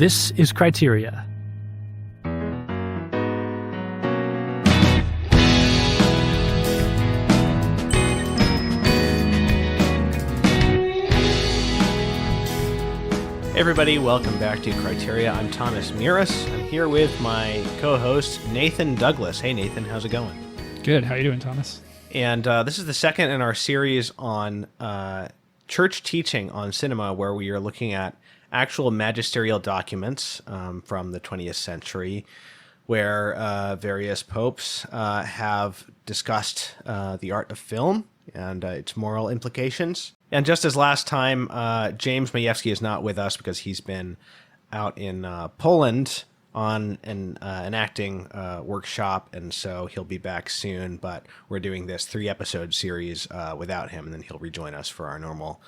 This is Criteria. Hey everybody, welcome back to Criteria. I'm Thomas Mirus. I'm here with my co-host, Nathan Douglas. Hey Nathan, how's it going? Good. How are you doing, Thomas? And this is the second in our series on church teaching on cinema, where we are looking at actual magisterial documents from the 20th century, where various popes have discussed the art of film and its moral implications. And just as last time, James Majewski is not with us because he's been out in Poland on an acting workshop, and so he'll be back soon. But we're doing this 3-episode series without him, and then he'll rejoin us for our normal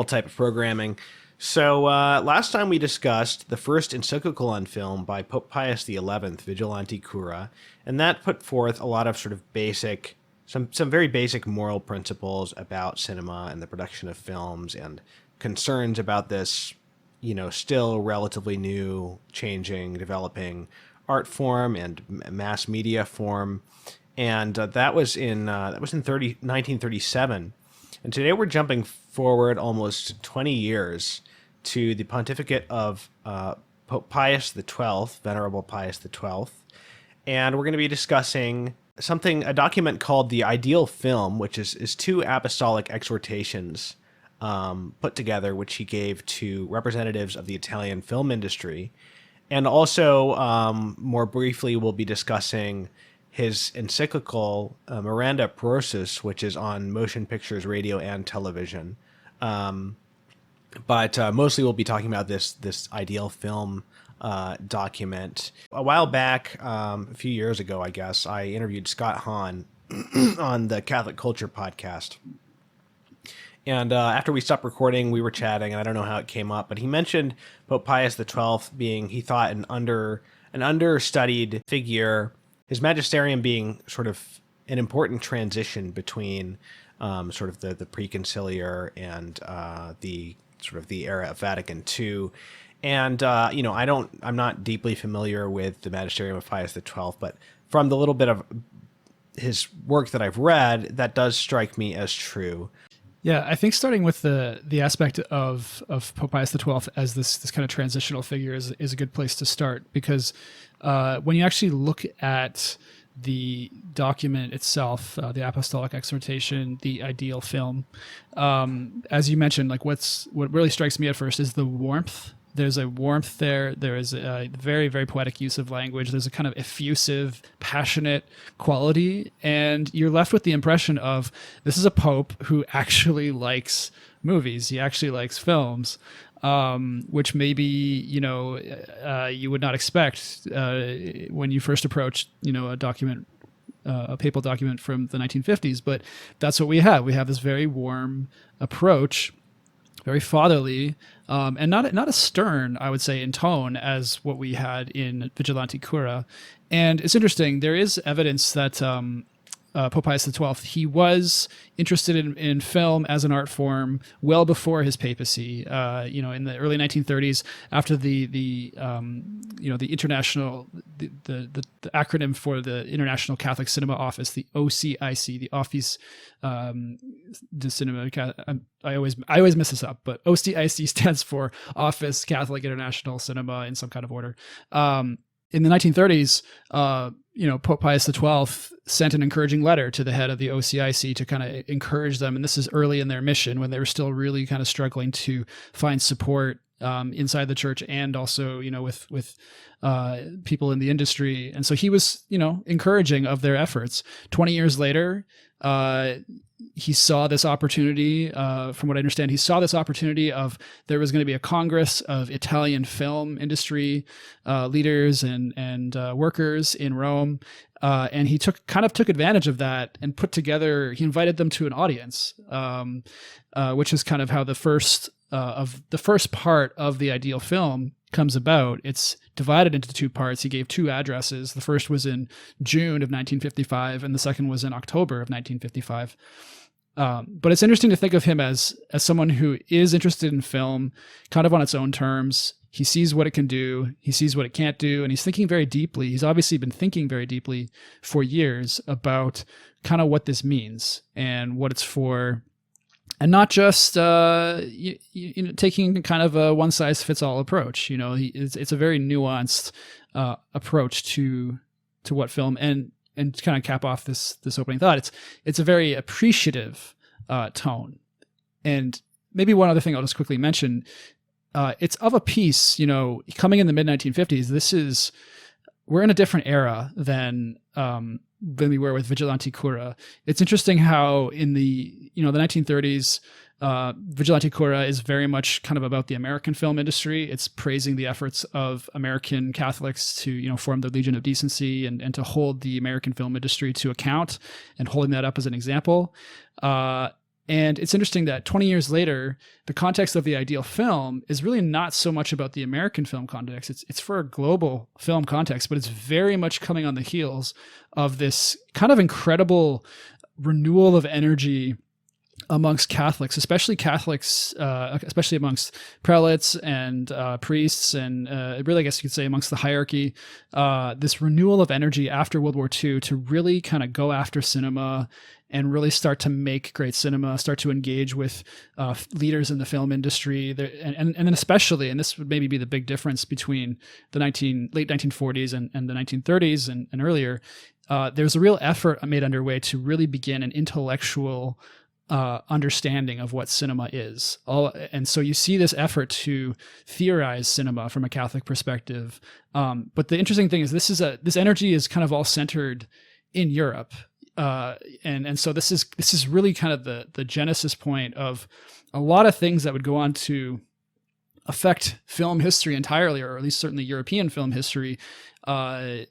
type of programming. So last time we discussed the first encyclical on film by Pope Pius XI, Vigilante Cura, and that put forth a lot of sort of basic, some very basic moral principles about cinema and the production of films, and concerns about this, still relatively new, changing, developing art form and mass media form. And that was in 1937. And today we're jumping forward almost 20 years to the pontificate of Pope Pius XII, Venerable Pius XII. And we're going to be discussing a document called the Ideal Film, which is 2 apostolic exhortations put together, which he gave to representatives of the Italian film industry. And also, more briefly, we'll be discussing his encyclical Miranda Prosus, which is on motion pictures, radio, and television. But mostly we'll be talking about this Ideal Film document. A while back, a few years ago, I guess, I interviewed Scott Hahn on the Catholic Culture podcast. And after we stopped recording, we were chatting, and I don't know how it came up, but he mentioned Pope Pius XII being, he thought, an understudied figure, his magisterium being sort of an important transition between sort of the preconciliar and the sort of the era of Vatican II. And, I'm not deeply familiar with the magisterium of Pius XII, but from the little bit of his work that I've read, that does strike me as true. Yeah, I think starting with the aspect of Pope Pius XII as this kind of transitional figure is a good place to start, because when you actually look at the document itself, the apostolic exhortation, the Ideal Film, as you mentioned, like what really strikes me at first is the warmth. There's a warmth there. There is a very, very poetic use of language. There's a kind of effusive, passionate quality. And you're left with the impression of this is a pope who actually likes movies. He actually likes films, which maybe, you would not expect when you first approach, a document, a papal document from the 1950s. But that's what we have. We have this very warm approach, very fatherly, and not as stern, I would say, in tone as what we had in Vigilante Cura. And it's interesting, there is evidence that Pope Pius XII, he was interested in film as an art form well before his papacy. In the early 1930s, after the international, the acronym for the International Catholic Cinema Office, the OCIC, the Office de Cinema. I always mess this up, but OCIC stands for Office Catholic International Cinema in some kind of order. In the 1930s, Pope Pius XII sent an encouraging letter to the head of the OCIC to kind of encourage them. And this is early in their mission, when they were still really kind of struggling to find support inside the church, and also, with people in the industry. And so he was, encouraging of their efforts. 20 years later, he saw this opportunity, from what I understand, he saw this opportunity of there was going to be a Congress of Italian film industry leaders and workers in Rome. And he took advantage of that and he invited them to an audience, which is kind of how the first part of the Ideal Film comes about. It's divided into 2 parts. He gave 2 addresses. The first was in June of 1955, and the second was in October of 1955. But it's interesting to think of him as someone who is interested in film kind of on its own terms. He sees what it can do. He sees what it can't do. And he's thinking very deeply. He's obviously been thinking very deeply for years about kind of what this means and what it's for. And not just taking kind of a one-size-fits-all approach. It's a very nuanced approach to what film. And to kind of cap off this opening thought, it's a very appreciative tone. And maybe one other thing I'll just quickly mention, it's of a piece, coming in the mid-1950s, we're in a different era than we were with Vigilante Cura. It's interesting how in the 1930s, Vigilante Cura is very much kind of about the American film industry. It's praising the efforts of American Catholics to, form the Legion of Decency and to hold the American film industry to account and holding that up as an example. And it's interesting that 20 years later, the context of the ideal film is really not so much about the American film context. It's for a global film context, but it's very much coming on the heels of this kind of incredible renewal of energy amongst Catholics, especially amongst prelates and priests, and really, I guess you could say amongst the hierarchy, this renewal of energy after World War II to really kind of go after cinema and really start to make great cinema, start to engage with leaders in the film industry. And then especially, and this would maybe be the big difference between the late 1940s and the 1930s and earlier, there's a real effort made underway to really begin an intellectual understanding of what cinema is. And so you see this effort to theorize cinema from a Catholic perspective. But the interesting thing is this energy is kind of all centered in Europe. And so this is really kind of the genesis point of a lot of things that would go on to affect film history entirely, or at least certainly European film history. The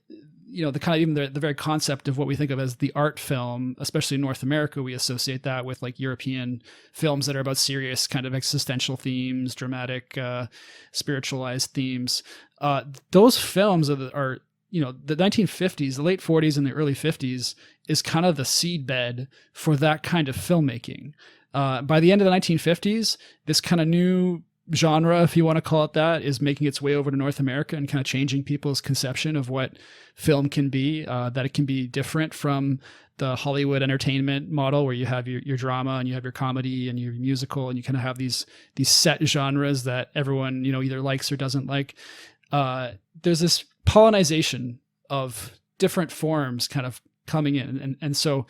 kind of even the very concept of what we think of as the art film, especially in North America, we associate that with like European films that are about serious kind of existential themes, dramatic, spiritualized themes. Those films are the 1950s, the late 40s and the early 50s is kind of the seedbed for that kind of filmmaking. By the end of the 1950s, this kind of new genre, if you want to call it that, is making its way over to North America and kind of changing people's conception of what film can be, that it can be different from the Hollywood entertainment model where you have your drama and you have your comedy and your musical and you kind of have these set genres that everyone, either likes or doesn't like. There's this pollinization of different forms kind of coming in. And so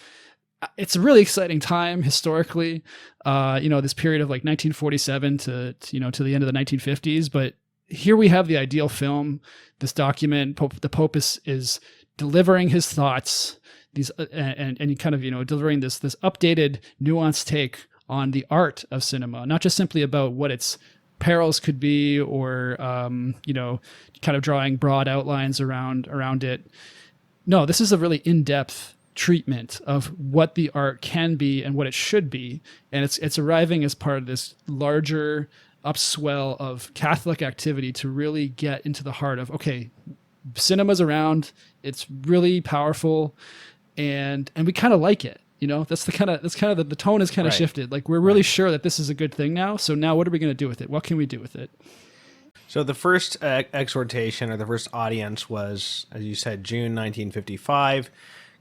it's a really exciting time historically, this period of like 1947 to the end of the 1950s. But here we have the ideal film, this document. The Pope is delivering his thoughts, and kind of delivering this updated, nuanced take on the art of cinema, not just simply about what its perils could be, or kind of drawing broad outlines around it. No, this is a really in-depth treatment of what the art can be and what it should be, and it's arriving as part of this larger upswell of Catholic activity to really get into the heart of, okay, cinema's around, it's really powerful, and we kind of like it. That's kind of the tone has kind of shifted. Like, we're really sure that this is a good thing now. So now what are we going to do with it? What can we do with it? So the first exhortation, or the first audience, was, as you said, June 1955,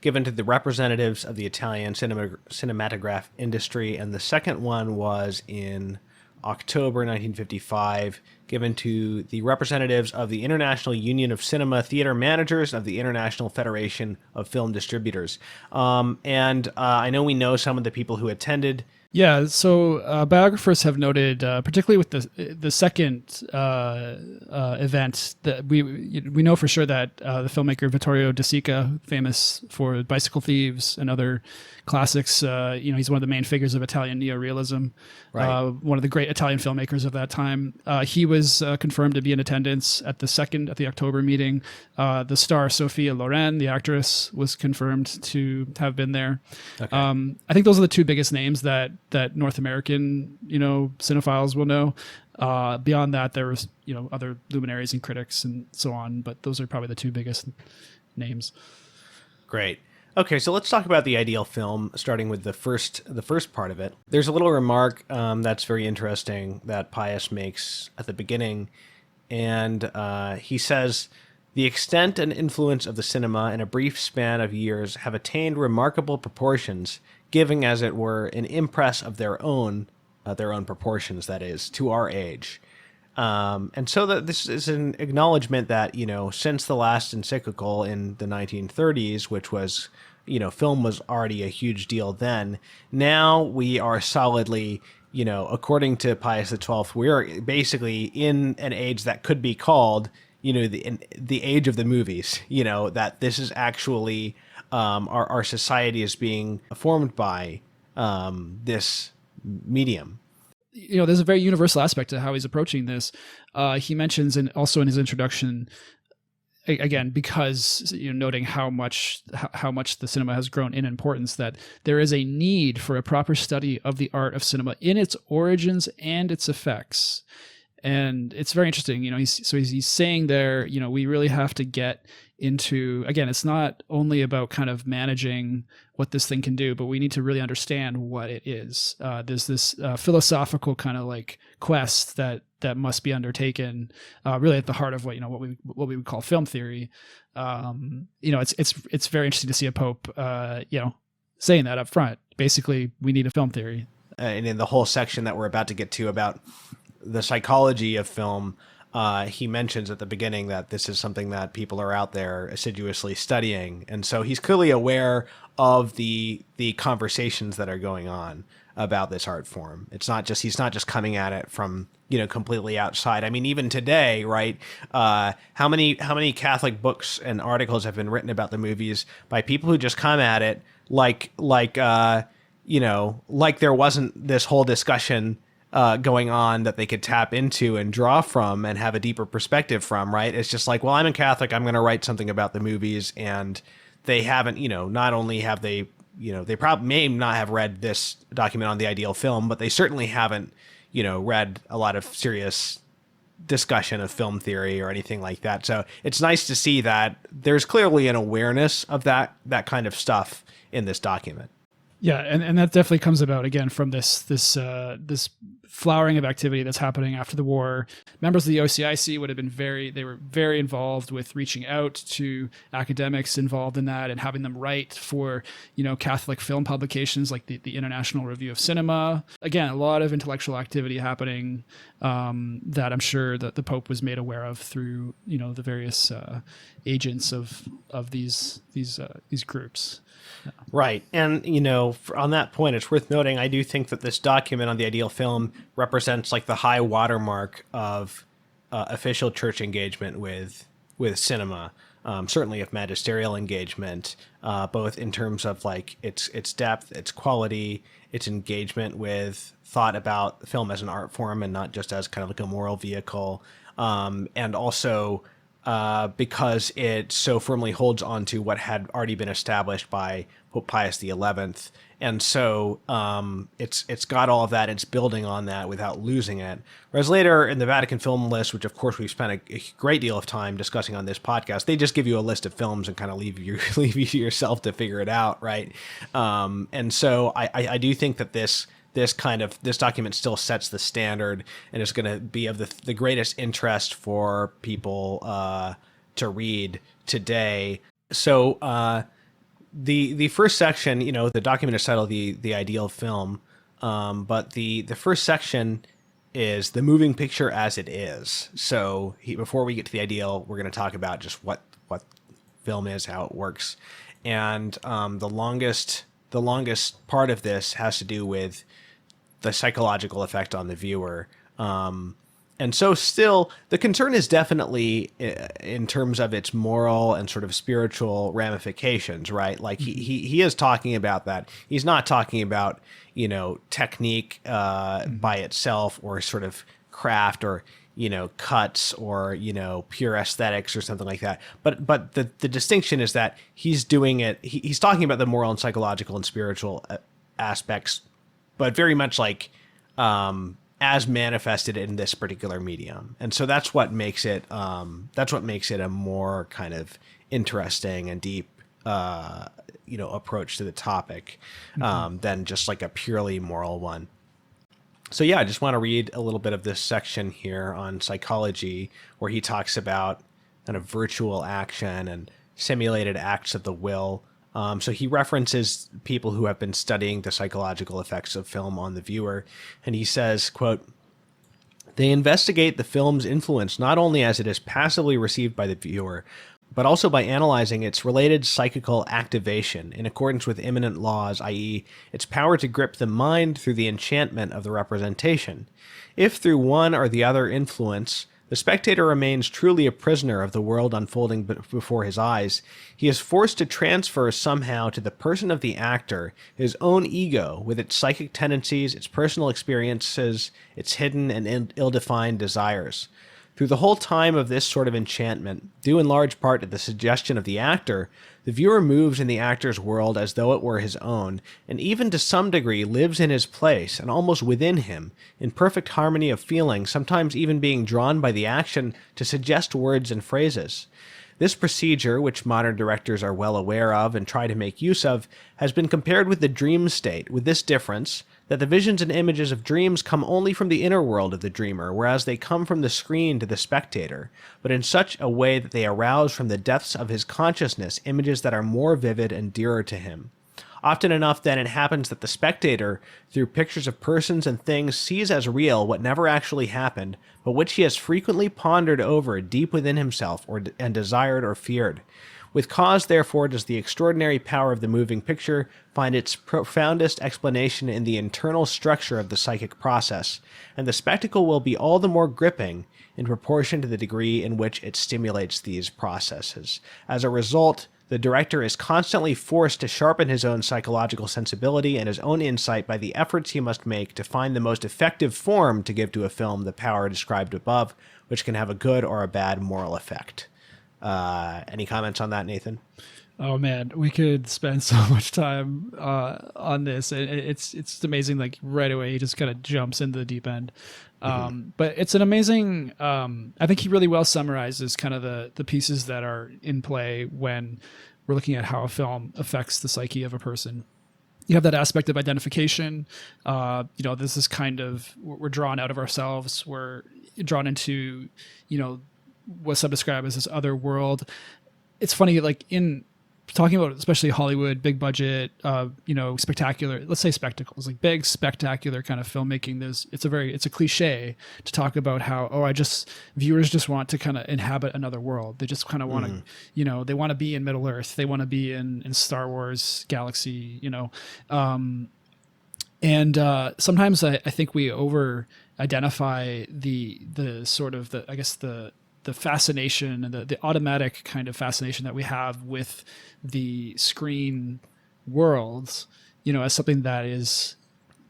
given to the representatives of the Italian cinematograph industry. And the second one was in October 1955, given to the representatives of the International Union of Cinema Theater Managers of the International Federation of Film Distributors. And I know we know some of the people who attended. Yeah, so biographers have noted, particularly with the second event, that we know for sure that the filmmaker Vittorio De Sica, famous for Bicycle Thieves and other classics, he's one of the main figures of Italian neorealism, one of the great Italian filmmakers of that time. He was confirmed to be in attendance at the October meeting. The star Sophia Loren, the actress, was confirmed to have been there. Okay. I think those are the two biggest names that North American, cinephiles will know. Beyond that, there was, other luminaries and critics and so on, but those are probably the two biggest names. Great. Okay, so let's talk about the ideal film, starting with the first part of it. There's a little remark that's very interesting that Pius makes at the beginning. And he says, the extent and influence of the cinema in a brief span of years have attained remarkable proportions, giving, as it were, an impress of their own proportions, that is, to our age. And so that this is an acknowledgement that, since the last encyclical in the 1930s, which was, film was already a huge deal then, now we are solidly, according to Pius XII, we're basically in an age that could be called, the age of the movies, that this is actually, our society is being formed by this medium. There's a very universal aspect to how he's approaching this. He mentions, and also in his introduction, again, because noting how much the cinema has grown in importance, that there is a need for a proper study of the art of cinema in its origins and its effects. And it's very interesting. He's saying there, we really have to get into, again, it's not only about kind of managing what this thing can do, but we need to really understand what it is. There's this philosophical kind of like quest that must be undertaken, really at the heart of what we would call film theory. It's very interesting to see a pope, saying that up front. Basically, we need a film theory. And in the whole section that we're about to get to about the psychology of film, he mentions at the beginning that this is something that people are out there assiduously studying. And so he's clearly aware of the conversations that are going on about this art form. He's not just coming at it from, completely outside. I mean, even today, right? How many Catholic books and articles have been written about the movies by people who just come at it like there wasn't this whole discussion going on that they could tap into and draw from and have a deeper perspective from, right? It's just like, well, I'm a Catholic, I'm going to write something about the movies, and they haven't, not only have they, they probably may not have read this document on the ideal film, but they certainly haven't, read a lot of serious discussion of film theory or anything like that. So it's nice to see that there's clearly an awareness of that kind of stuff in this document. Yeah, and that definitely comes about again from this flowering of activity that's happening after the war. Members of the OCIC would have been very involved with reaching out to academics involved in that and having them write for Catholic film publications like the International Review of Cinema. Again, a lot of intellectual activity happening that I'm sure that the Pope was made aware of through the various agents of these groups. Right. And, on that point, it's worth noting, I do think that this document on the ideal film represents like the high watermark of official church engagement with cinema, certainly of magisterial engagement, both in terms of like its depth, its quality, its engagement with thought about film as an art form and not just as kind of like a moral vehicle, and also because it so firmly holds on to what had already been established by Pope Pius XI. And so it's got all of that. It's building on that without losing it. Whereas later in the Vatican film list, which of course we've spent a great deal of time discussing on this podcast, they just give you a list of films and kind of leave you to yourself to figure it out, right? And so I do think that this document still sets the standard and is going to be of the greatest interest for people to read today. So the first section, the document is titled the ideal film, but the first section is the moving picture as it is. So before we get to the ideal, we're going to talk about just what film is, how it works, and the longest part of this has to do with the psychological effect on the viewer. And so still, the concern is definitely in terms of its moral and sort of spiritual ramifications, right? Like he is talking about that. He's not talking about, technique by itself or sort of craft or, cuts or, pure aesthetics or something like that. But the distinction is that he's doing it, he's talking about the moral and psychological and spiritual aspects, but very much like as manifested in this particular medium. And so that's what makes it a more kind of interesting and deep approach to the topic than just like a purely moral one. So yeah, I just want to read a little bit of this section here on psychology, where he talks about kind of virtual action and simulated acts of the will. So he references people who have been studying the psychological effects of film on the viewer, and he says, quote, "They investigate the film's influence not only as it is passively received by the viewer, but also by analyzing its related psychical activation in accordance with immanent laws, i.e., its power to grip the mind through the enchantment of the representation. If through one or the other influence the spectator remains truly a prisoner of the world unfolding before his eyes, he is forced to transfer somehow to the person of the actor his own ego with its psychic tendencies, its personal experiences, its hidden and ill-defined desires. Through the whole time of this sort of enchantment, due in large part to the suggestion of the actor, the viewer moves in the actor's world as though it were his own, and even to some degree lives in his place and almost within him, in perfect harmony of feeling, sometimes even being drawn by the action to suggest words and phrases. This procedure, which modern directors are well aware of and try to make use of, has been compared with the dream state, with this difference, that the visions and images of dreams come only from the inner world of the dreamer, whereas they come from the screen to the spectator, but in such a way that they arouse from the depths of his consciousness images that are more vivid and dearer to him. Often enough, then, it happens that the spectator, through pictures of persons and things, sees as real what never actually happened, but which he has frequently pondered over deep within himself and desired or feared. With cause, therefore, does the extraordinary power of the moving picture find its profoundest explanation in the internal structure of the psychic process, and the spectacle will be all the more gripping in proportion to the degree in which it stimulates these processes. As a result, the director is constantly forced to sharpen his own psychological sensibility and his own insight by the efforts he must make to find the most effective form to give to a film the power described above, which can have a good or a bad moral effect." Any comments on that, Nathan? Oh man, we could spend so much time on this. It's amazing. Like right away, he just kind of jumps into the deep end. But it's an amazing. I think he really well summarizes kind of the pieces that are in play when we're looking at how a film affects the psyche of a person. You have that aspect of identification. This is kind of, we're drawn out of ourselves. We're drawn into, what some describe as this other world. It's funny, like in talking about especially Hollywood, big budget, spectacular, let's say spectacles, like big spectacular kind of filmmaking. It's a cliche to talk about how, viewers just want to kind of inhabit another world. They just kind of want to, they want to be in Middle Earth. They want to be in Star Wars galaxy, and sometimes I think we over identify the sort of the fascination and the automatic kind of fascination that we have with the screen worlds, as something that is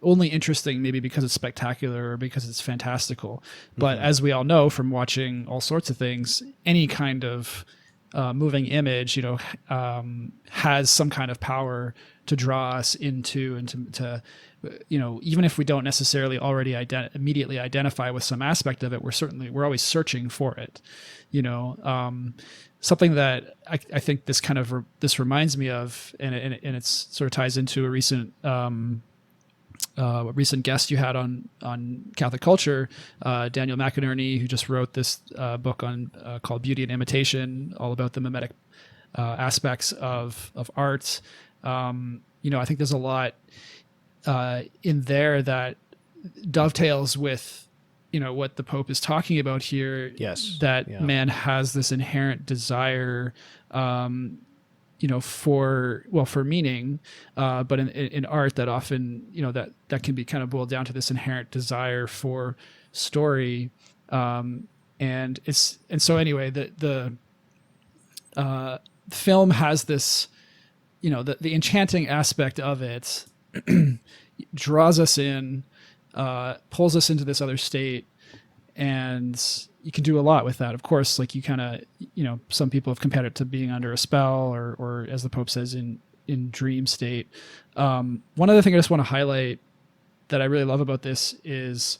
only interesting maybe because it's spectacular or because it's fantastical. But as we all know from watching all sorts of things, any kind of moving image, has some kind of power to draw us into and to even if we don't necessarily already immediately identify with some aspect of it, we're always searching for it. Something that I think this reminds me of, and it's sort of ties into a recent guest you had on Catholic culture, Daniel McInerney, who just wrote this book called Beauty and Imitation, all about the mimetic aspects of art. I think there's a lot in there that dovetails with what the Pope is talking about here. Yes. Man has this inherent desire for meaning, but in art that often that can be kind of boiled down to this inherent desire for story, and so anyway the film has this, the enchanting aspect of it draws us in, pulls us into this other state, and you can do a lot with that. Of course, like you kind of, some people have compared it to being under a spell or as the Pope says, in dream state. One other thing I just want to highlight that I really love about this is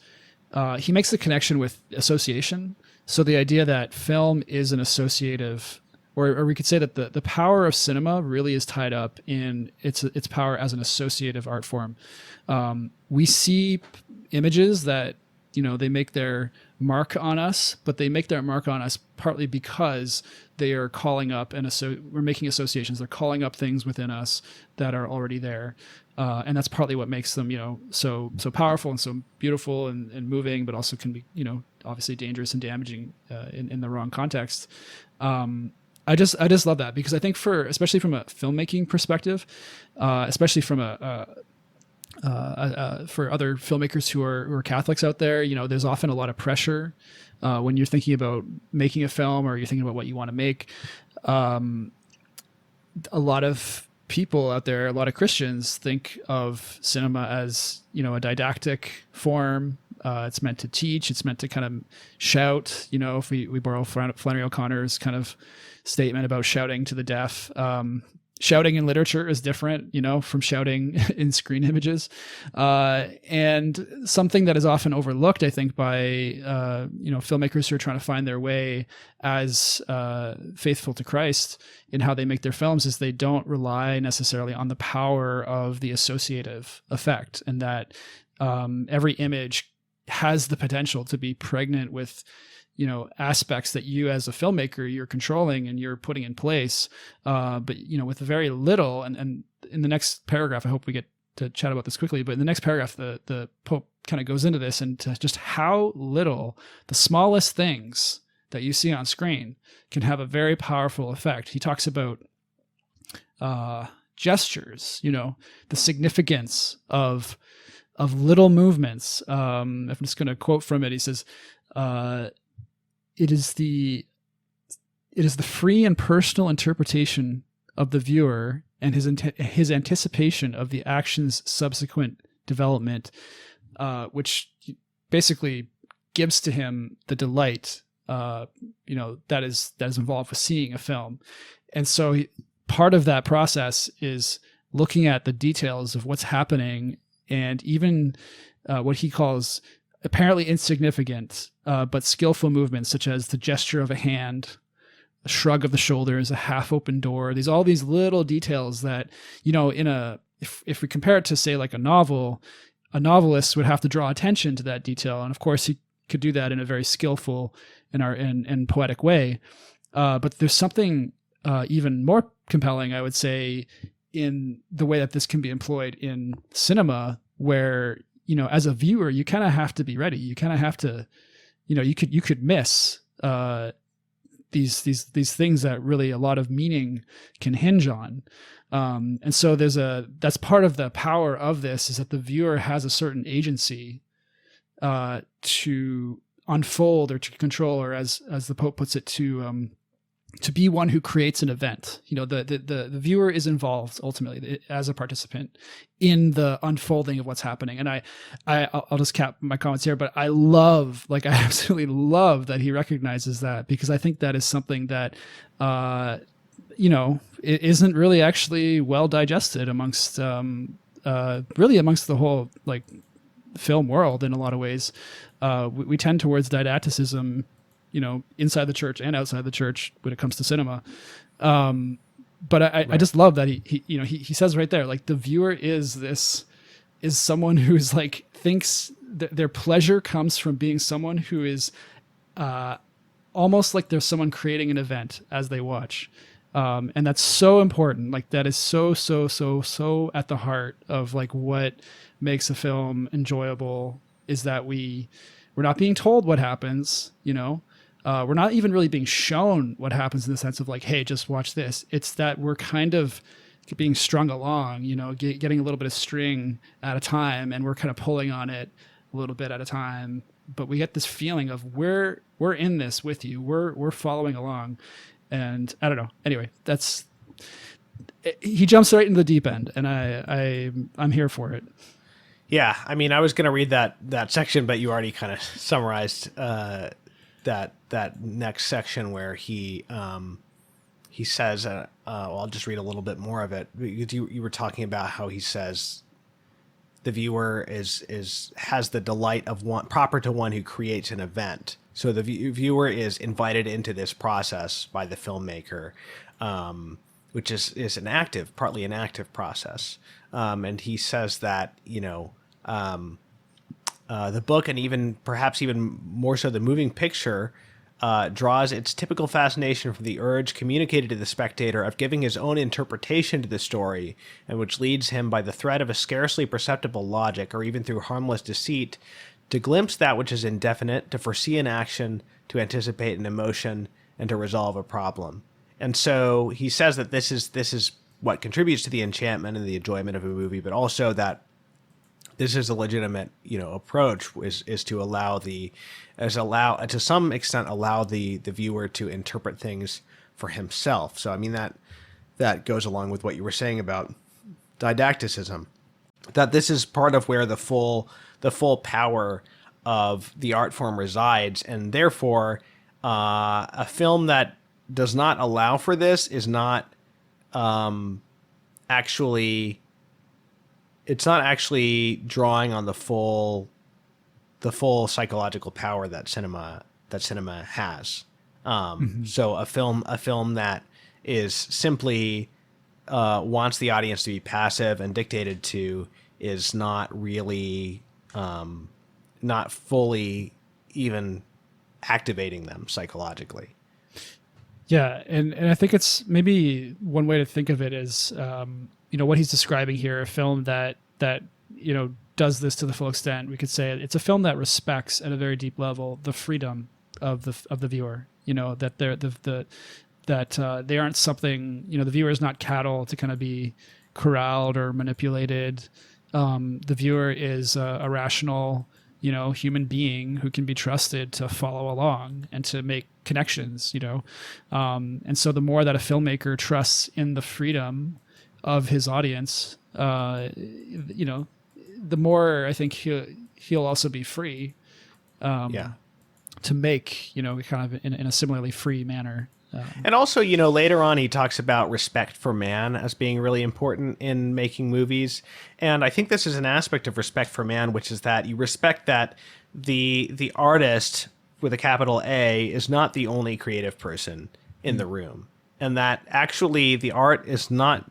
he makes the connection with association. So the idea that film is an associative, or we could say that the power of cinema really is tied up in its power as an associative art form. We see images that, they make their mark on us, but they make their mark on us partly because they are calling up we're making associations. They're calling up things within us that are already there. And that's partly what makes them, so powerful and so beautiful and moving, but also can be, obviously dangerous and damaging in the wrong context. I just love that, because I think especially from a filmmaking perspective, especially from for other filmmakers who are Catholics out there, there's often a lot of pressure when you're thinking about making a film, or you're thinking about what you want to make. A lot of people out there, a lot of Christians think of cinema as, a didactic form. It's meant to teach. It's meant to kind of shout, if we borrow Flannery O'Connor's kind of statement about shouting to the deaf. Shouting in literature is different, from shouting in screen images. And something that is often overlooked, I think, by, filmmakers who are trying to find their way as faithful to Christ in how they make their films, is they don't rely necessarily on the power of the associative effect, and that every image has the potential to be pregnant with aspects that you as a filmmaker, you're controlling and you're putting in place. But, with very little, and in the next paragraph, I hope we get to chat about this quickly, but in the next paragraph, the Pope kind of goes into this and to just how little the smallest things that you see on screen can have a very powerful effect. He talks about gestures, the significance of little movements. I'm just going to quote from it. He says, it is the free and personal interpretation of the viewer and his anticipation of the action's subsequent development, which basically gives to him the delight, that is involved with seeing a film. And so part of that process is looking at the details of what's happening, and even what he calls apparently insignificant but skillful movements, such as the gesture of a hand, a shrug of the shoulders, a half-open door. All these little details that, if we compare it to, say, like a novel, a novelist would have to draw attention to that detail, and of course he could do that in a very skillful and poetic way. But there's something even more compelling, I would say, in the way that this can be employed in cinema, where as a viewer, you kind of have to be ready. You kind of have to, you could miss these things that really a lot of meaning can hinge on. And so that's part of the power of this, is that the viewer has a certain agency to unfold or to control, or as the Pope puts it, to be one who creates an event. The viewer is involved ultimately as a participant in the unfolding of what's happening. And I'll just cap my comments here, but I absolutely love that he recognizes that, because I think that is something that, it isn't really actually well digested amongst, really amongst the whole film world in a lot of ways. We tend towards didacticism, inside the church and outside the church when it comes to cinema. But I just love that he says right there, the viewer is someone who's thinks that their pleasure comes from being someone who is almost like there's someone creating an event as they watch. And that's so important. That is so at the heart of what makes a film enjoyable, is that we're not being told what happens, we're not even really being shown what happens in the sense of hey, just watch this. It's that we're kind of being strung along, getting a little bit of string at a time, and we're kind of pulling on it a little bit at a time. But we get this feeling of we're in this with you. We're following along, and I don't know. Anyway, he jumps right into the deep end, and I'm here for it. Yeah, I mean, I was going to read that section, but you already kind of summarized that next section where he says, I'll just read a little bit more of it. You were talking about how he says the viewer has the delight of one proper to one who creates an event. So the viewer is invited into this process by the filmmaker, which is partly an active process. And he says that, the book, and even perhaps even more so the moving picture, draws its typical fascination from the urge communicated to the spectator of giving his own interpretation to the story, and which leads him by the thread of a scarcely perceptible logic, or even through harmless deceit, to glimpse that which is indefinite, to foresee an action, to anticipate an emotion, and to resolve a problem. And so he says that this is what contributes to the enchantment and the enjoyment of a movie, but also that this is a legitimate, approach is to to some extent allow the viewer to interpret things for himself. So I mean that goes along with what you were saying about didacticism, that this is part of where the full power of the art form resides, and therefore a film that does not allow for this is not actually drawing on the full psychological power that cinema has. So a film that is simply wants the audience to be passive and dictated to is not really not fully even activating them psychologically. Yeah, and I think it's maybe one way to think of it is, what he's describing here, a film that does this to the full extent. We could say it's a film that respects at a very deep level the freedom of the viewer. That they aren't something. The viewer is not cattle to kind of be corralled or manipulated. The viewer is a rational, human being who can be trusted to follow along and to make connections, and so the more that a filmmaker trusts in the freedom of his audience, the more I think he'll also be free, to make, kind of in a similarly free manner. And also, later on he talks about respect for man as being really important in making movies. And I think this is an aspect of respect for man, which is that you respect that the artist with a capital A is not the only creative person in the room. And that actually the art is not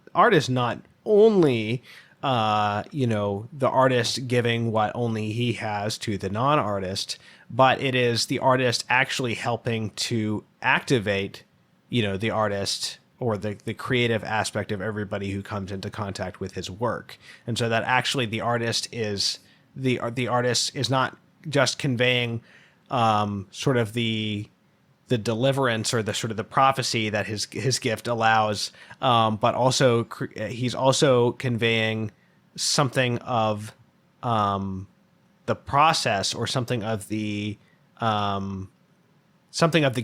only, the artist giving what only he has to the non-artist, but it is the artist actually helping to activate, the artist or the creative aspect of everybody who comes into contact with his work. And so that actually the artist is not just conveying sort of the deliverance or the sort of the prophecy that his gift allows, but also he's also conveying something of the process, or something of the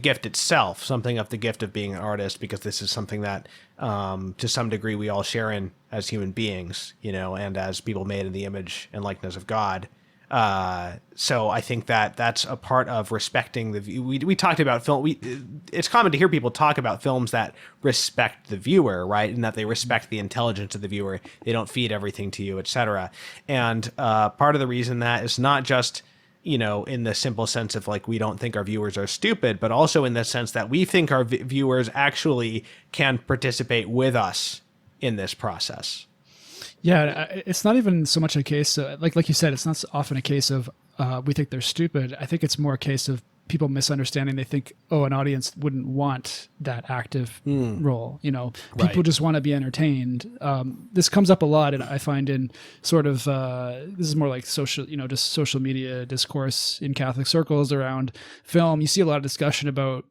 gift itself, something of the gift of being an artist, because this is something that to some degree we all share in as human beings, and as people made in the image and likeness of God. So I think that that's a part of respecting the view. We talked about film. It's common to hear people talk about films that respect the viewer, right? And that they respect the intelligence of the viewer. They don't feed everything to you, etc. And part of the reason that is not just, in the simple sense of like, we don't think our viewers are stupid, but also in the sense that we think our viewers actually can participate with us in this process. Yeah, it's not even so much a case of, like you said, it's not often a case of we think they're stupid. I think it's more a case of people misunderstanding. They think, an audience wouldn't want that active role. People Right. just want to be entertained. This comes up a lot, and I find in sort of this is more like social, just social media discourse in Catholic circles around film. You see a lot of discussion about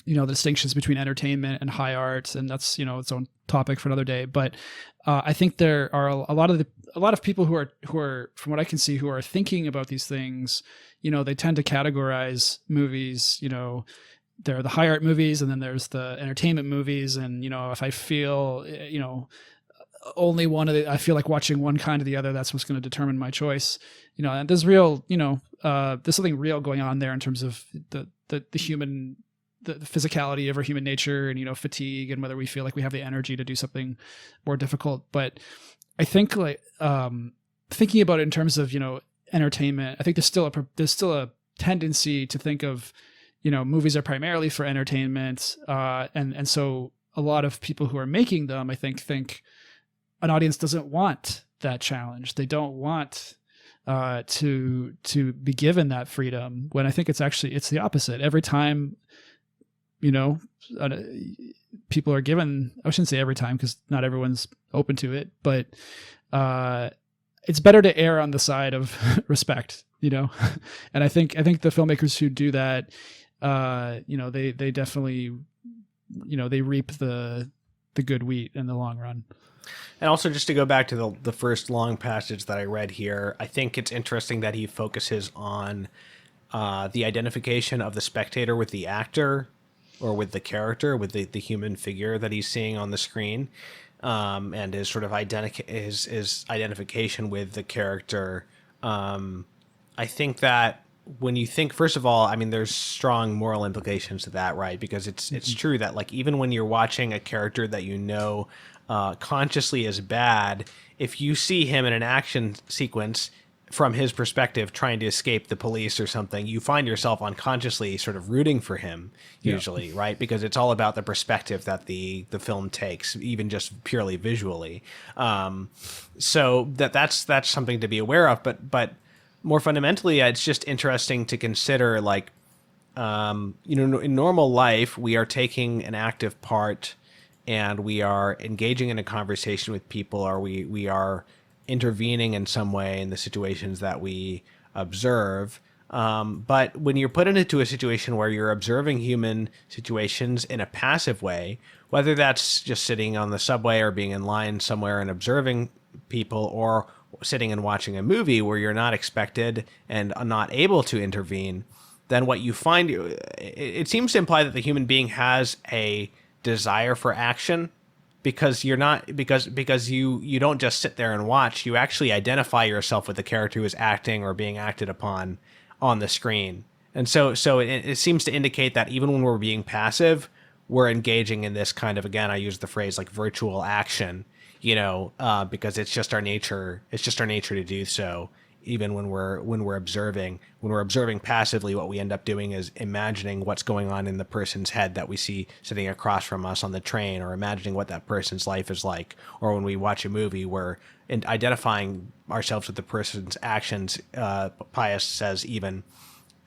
the distinctions between entertainment and high art, and that's its own topic for another day. But I think there are a lot of people who are, from what I can see, who are thinking about these things. They tend to categorize movies. There are the high art movies, and then there's the entertainment movies. And if I feel only one of the, I feel like watching one kind or the other, that's what's going to determine my choice. And there's real, there's something real going on there in terms of the human. The physicality of our human nature, and fatigue, and whether we feel like we have the energy to do something more difficult. But I think thinking about it in terms of entertainment, I think there's still a tendency to think of movies are primarily for entertainment, and so a lot of people who are making them, I think an audience doesn't want that challenge. They don't want to be given that freedom, when I think it's the opposite. Every time, people are given, I shouldn't say every time because not everyone's open to it, but it's better to err on the side of respect, and I think the filmmakers who do that, they definitely, they reap the good wheat in the long run. And also, just to go back to the first long passage that I read here, I think it's interesting that he focuses on the identification of the spectator with the actor, or with the character, with the human figure that he's seeing on the screen, and his sort of his identification with the character. I think that when you think, first of all, I mean, there's strong moral implications to that, right? Because it's true that, like, even when you're watching a character that consciously is bad, if you see him in an action sequence from his perspective trying to escape the police or something, you find yourself unconsciously sort of rooting for him usually, right? Because it's all about the perspective that the film takes, even just purely visually. So that's something to be aware of, but more fundamentally, it's just interesting to consider, like, in normal life, we are taking an active part and we are engaging in a conversation with people, or we are intervening in some way in the situations that we observe. But when you're put into a situation where you're observing human situations in a passive way, whether that's just sitting on the subway or being in line somewhere and observing people, or sitting and watching a movie where you're not expected and not able to intervene, then what you find, it seems to imply that the human being has a desire for action, because you don't just sit there and watch. You actually identify yourself with the character who is acting or being acted upon on the screen. And so it seems to indicate that even when we're being passive, we're engaging in this kind of, again, I use the phrase like virtual action, because it's just our nature. It's just our nature to do so. Even when we're observing passively, what we end up doing is imagining what's going on in the person's head that we see sitting across from us on the train, or imagining what that person's life is like. Or when we watch a movie, we're identifying ourselves with the person's actions. Pius says, even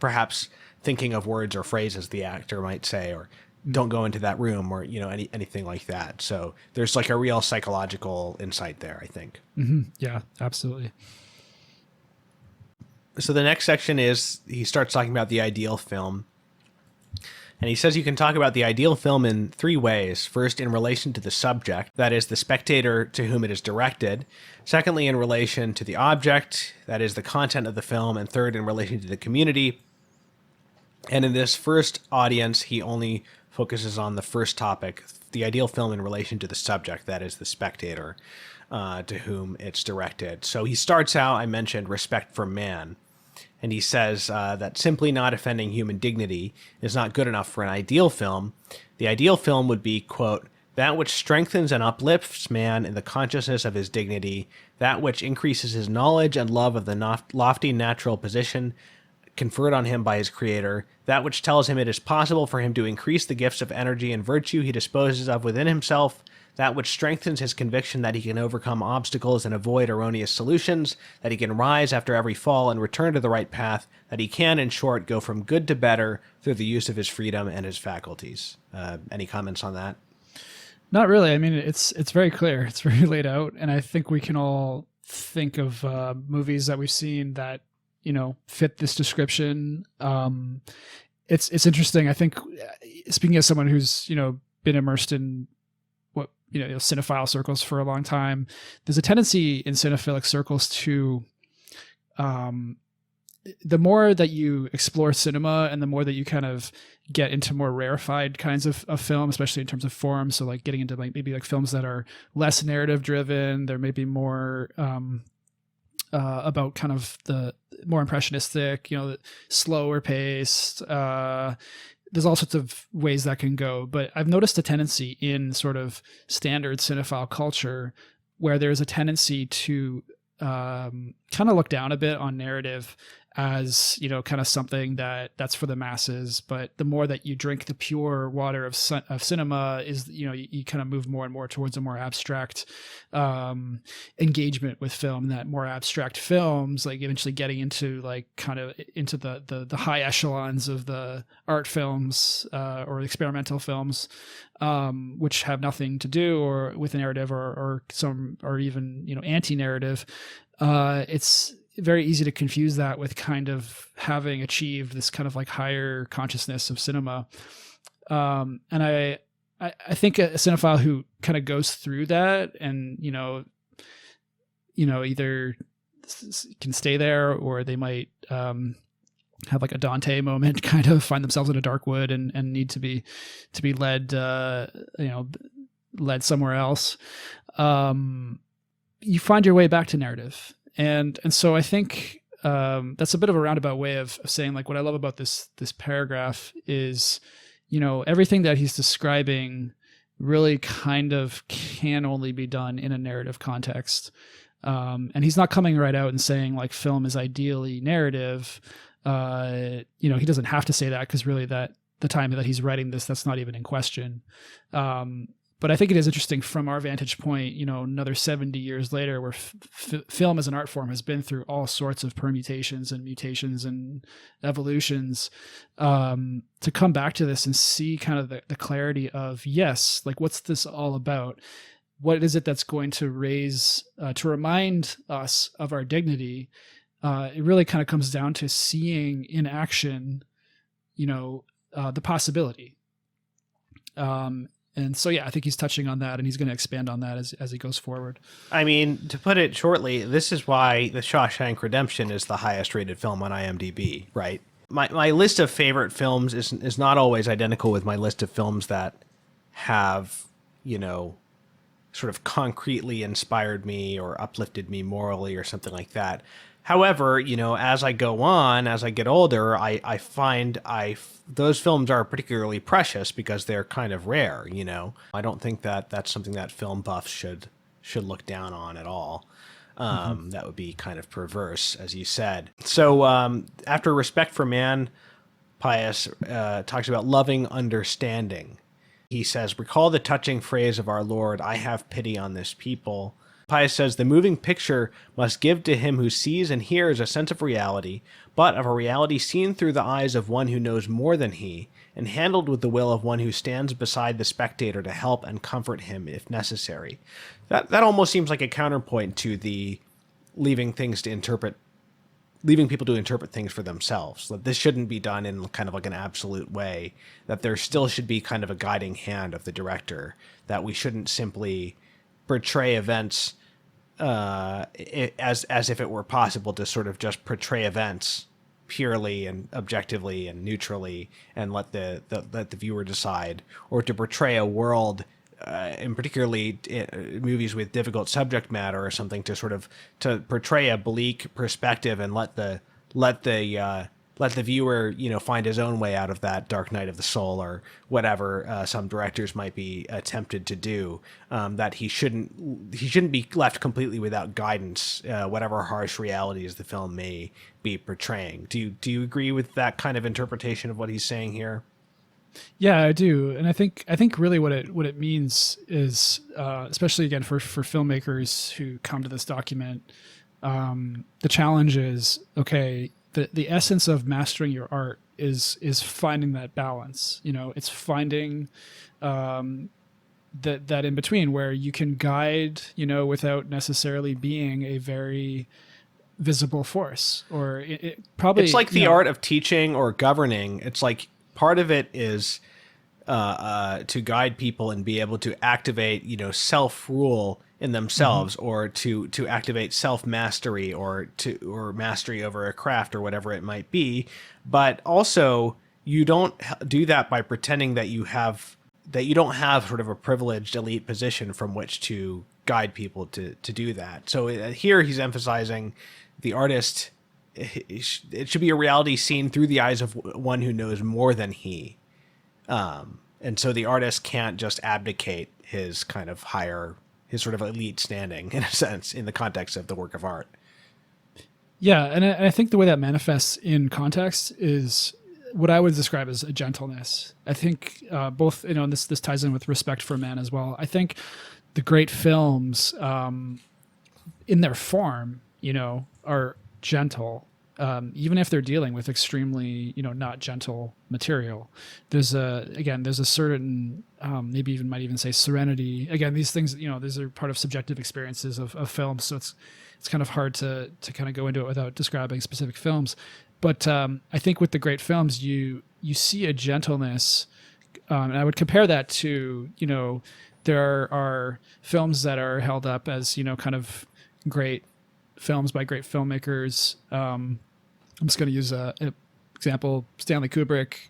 perhaps thinking of words or phrases the actor might say, or don't go into that room, or anything like that. So there's like a real psychological insight there, I think. Mm-hmm. Yeah, absolutely. So the next section is, he starts talking about the ideal film. And he says you can talk about the ideal film in three ways. First, in relation to the subject, that is the spectator to whom it is directed. Secondly, in relation to the object, that is the content of the film. And third, in relation to the community. And in this first audience, he only focuses on the first topic, the ideal film in relation to the subject, that is the spectator to whom it's directed. So he starts out, I mentioned, respect for man. And he says that simply not offending human dignity is not good enough for an ideal film. The ideal film would be, quote, that which strengthens and uplifts man in the consciousness of his dignity, that which increases his knowledge and love of the lofty natural position conferred on him by his creator, that which tells him it is possible for him to increase the gifts of energy and virtue he disposes of within himself, that which strengthens his conviction that he can overcome obstacles and avoid erroneous solutions, that he can rise after every fall and return to the right path, that he can, in short, go from good to better through the use of his freedom and his faculties. Any comments on that? Not really. I mean, it's very clear. It's very laid out. And I think we can all think of movies that we've seen that, fit this description. It's interesting. I think, speaking as someone who's, been immersed in cinephile circles for a long time, there's a tendency in cinephilic circles to, the more that you explore cinema and the more that you kind of get into more rarefied kinds of film, especially in terms of form. So like getting into maybe films that are less narrative driven, there may be more, about kind of the more impressionistic, slower paced, there's all sorts of ways that can go, but I've noticed a tendency in sort of standard cinephile culture where there's a tendency to kind of look down a bit on narrative as, kind of something that's for the masses. But the more that you drink the pure water of cinema is, you kind of move more and more towards a more abstract engagement with film. And that more abstract films, like eventually getting into like kind of into the high echelons of the art films or experimental films, which have nothing to do or with a narrative or even anti-narrative. It's very easy to confuse that with kind of having achieved this kind of like higher consciousness of cinema. And I think a cinephile who kind of goes through that and, either can stay there, or they might have like a Dante moment, kind of find themselves in a dark wood and need to be led, led somewhere else. You find your way back to narrative. And so I think that's a bit of a roundabout way of saying, like, what I love about this paragraph is, everything that he's describing really kind of can only be done in a narrative context. And he's not coming right out and saying like film is ideally narrative. He doesn't have to say that, because really that the time that he's writing this, that's not even in question. But I think it is interesting from our vantage point, another 70 years later, where film as an art form has been through all sorts of permutations and mutations and evolutions, to come back to this and see kind of the clarity of, yes, like what's this all about? What is it that's going to to remind us of our dignity? It really kind of comes down to seeing in action, the possibility. And so, yeah, I think he's touching on that, and he's going to expand on that as he goes forward. I mean, to put it shortly, this is why The Shawshank Redemption is the highest rated film on IMDb, right? My list of favorite films is not always identical with my list of films that have, sort of concretely inspired me or uplifted me morally or something like that. However, as I go on, as I get older, I find those films are particularly precious because they're kind of rare, I don't think that that's something that film buffs should look down on at all. That would be kind of perverse, as you said. So after Respect for Man, Pius talks about loving understanding. He says, recall the touching phrase of our Lord, I have pity on this people. Pius says, the moving picture must give to him who sees and hears a sense of reality, but of a reality seen through the eyes of one who knows more than he, and handled with the will of one who stands beside the spectator to help and comfort him if necessary. That almost seems like a counterpoint to the leaving people to interpret things for themselves. That this shouldn't be done in kind of like an absolute way, that there still should be kind of a guiding hand of the director, that we shouldn't simply portray events as if it were possible to sort of just portray events purely and objectively and neutrally and let the viewer decide, or to portray a world and particularly movies with difficult subject matter or something, to portray a bleak perspective and let the viewer, find his own way out of that dark night of the soul or whatever some directors might be tempted to do. That he shouldn't be left completely without guidance, whatever harsh realities the film may be portraying. Do you agree with that kind of interpretation of what he's saying here? Yeah, I do, and I think really what it means is, especially again for filmmakers who come to this document, the challenge is, okay, the essence of mastering your art is finding that balance. It's finding that in between where you can guide, without necessarily being a very visible force, or it probably it's like the art of teaching or governing. It's like part of it is to guide people and be able to activate, self-rule in themselves, or to activate self-mastery or mastery over a craft or whatever it might be. But also you don't do that by pretending that you don't have sort of a privileged elite position from which to guide people to do that. So here he's emphasizing the artist, it should be a reality seen through the eyes of one who knows more than he. And so the artist can't just abdicate his kind of his sort of elite standing, in a sense, in the context of the work of art. Yeah, and I think the way that manifests in context is what I would describe as a gentleness. I think both, and this ties in with respect for man as well. I think the great films, in their form, are gentle, even if they're dealing with extremely, not gentle material. There's a certain, maybe even might even say serenity. Again, these things, these are part of subjective experiences of films, so it's kind of hard to kind of go into it without describing specific films. But I think with the great films, you see a gentleness, and I would compare that to, there are films that are held up as, kind of great films by great filmmakers. I'm just going to use an example, Stanley Kubrick,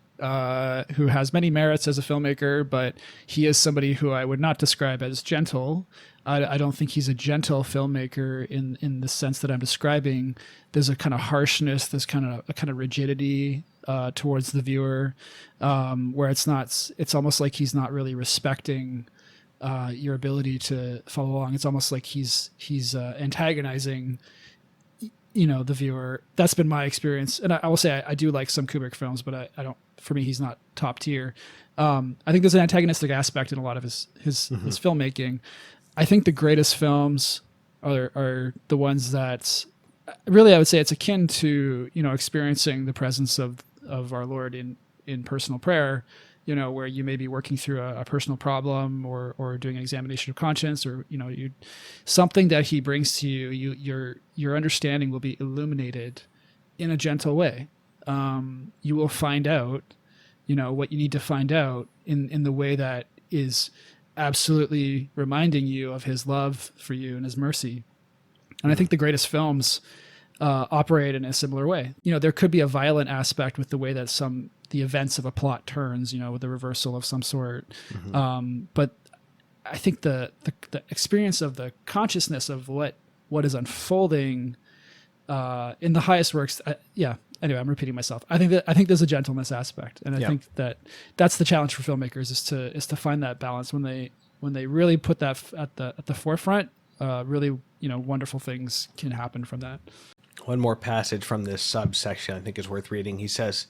who has many merits as a filmmaker, but he is somebody who I would not describe as gentle. I don't think he's a gentle filmmaker in the sense that I'm describing. There's a kind of harshness, there's kind of rigidity towards the viewer, where it's almost like he's not really respecting your ability to follow along. It's almost like he's antagonizing, the viewer. That's been my experience, and I will say I do like some Kubrick films, but I don't. For me, he's not top tier. I think there's an antagonistic aspect in a lot of his filmmaking. I think the greatest films are the ones that really I would say it's akin to experiencing the presence of our Lord in personal prayer. Where you may be working through a personal problem or doing an examination of conscience, or something that he brings to you. Your understanding will be illuminated in a gentle way. You will find out, what you need to find out in the way that is absolutely reminding you of his love for you and his mercy. And I think the greatest films operate in a similar way. There could be a violent aspect with the way that the events of a plot turns, with a reversal of some sort. Mm-hmm. But I think the experience of the consciousness of what is unfolding in the highest works. Anyway, I'm repeating myself. I think there's a gentleness aspect, and I think that's the challenge for filmmakers is to find that balance when they really put that at the forefront. Really, wonderful things can happen from that. One more passage from this subsection I think is worth reading. He says,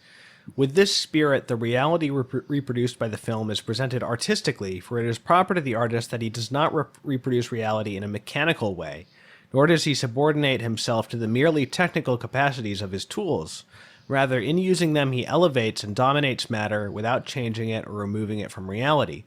"With this spirit, the reality reproduced by the film is presented artistically, for it is proper to the artist that he does not reproduce reality in a mechanical way, nor does he subordinate himself to the merely technical capacities of his tools. Rather, in using them, he elevates and dominates matter without changing it or removing it from reality.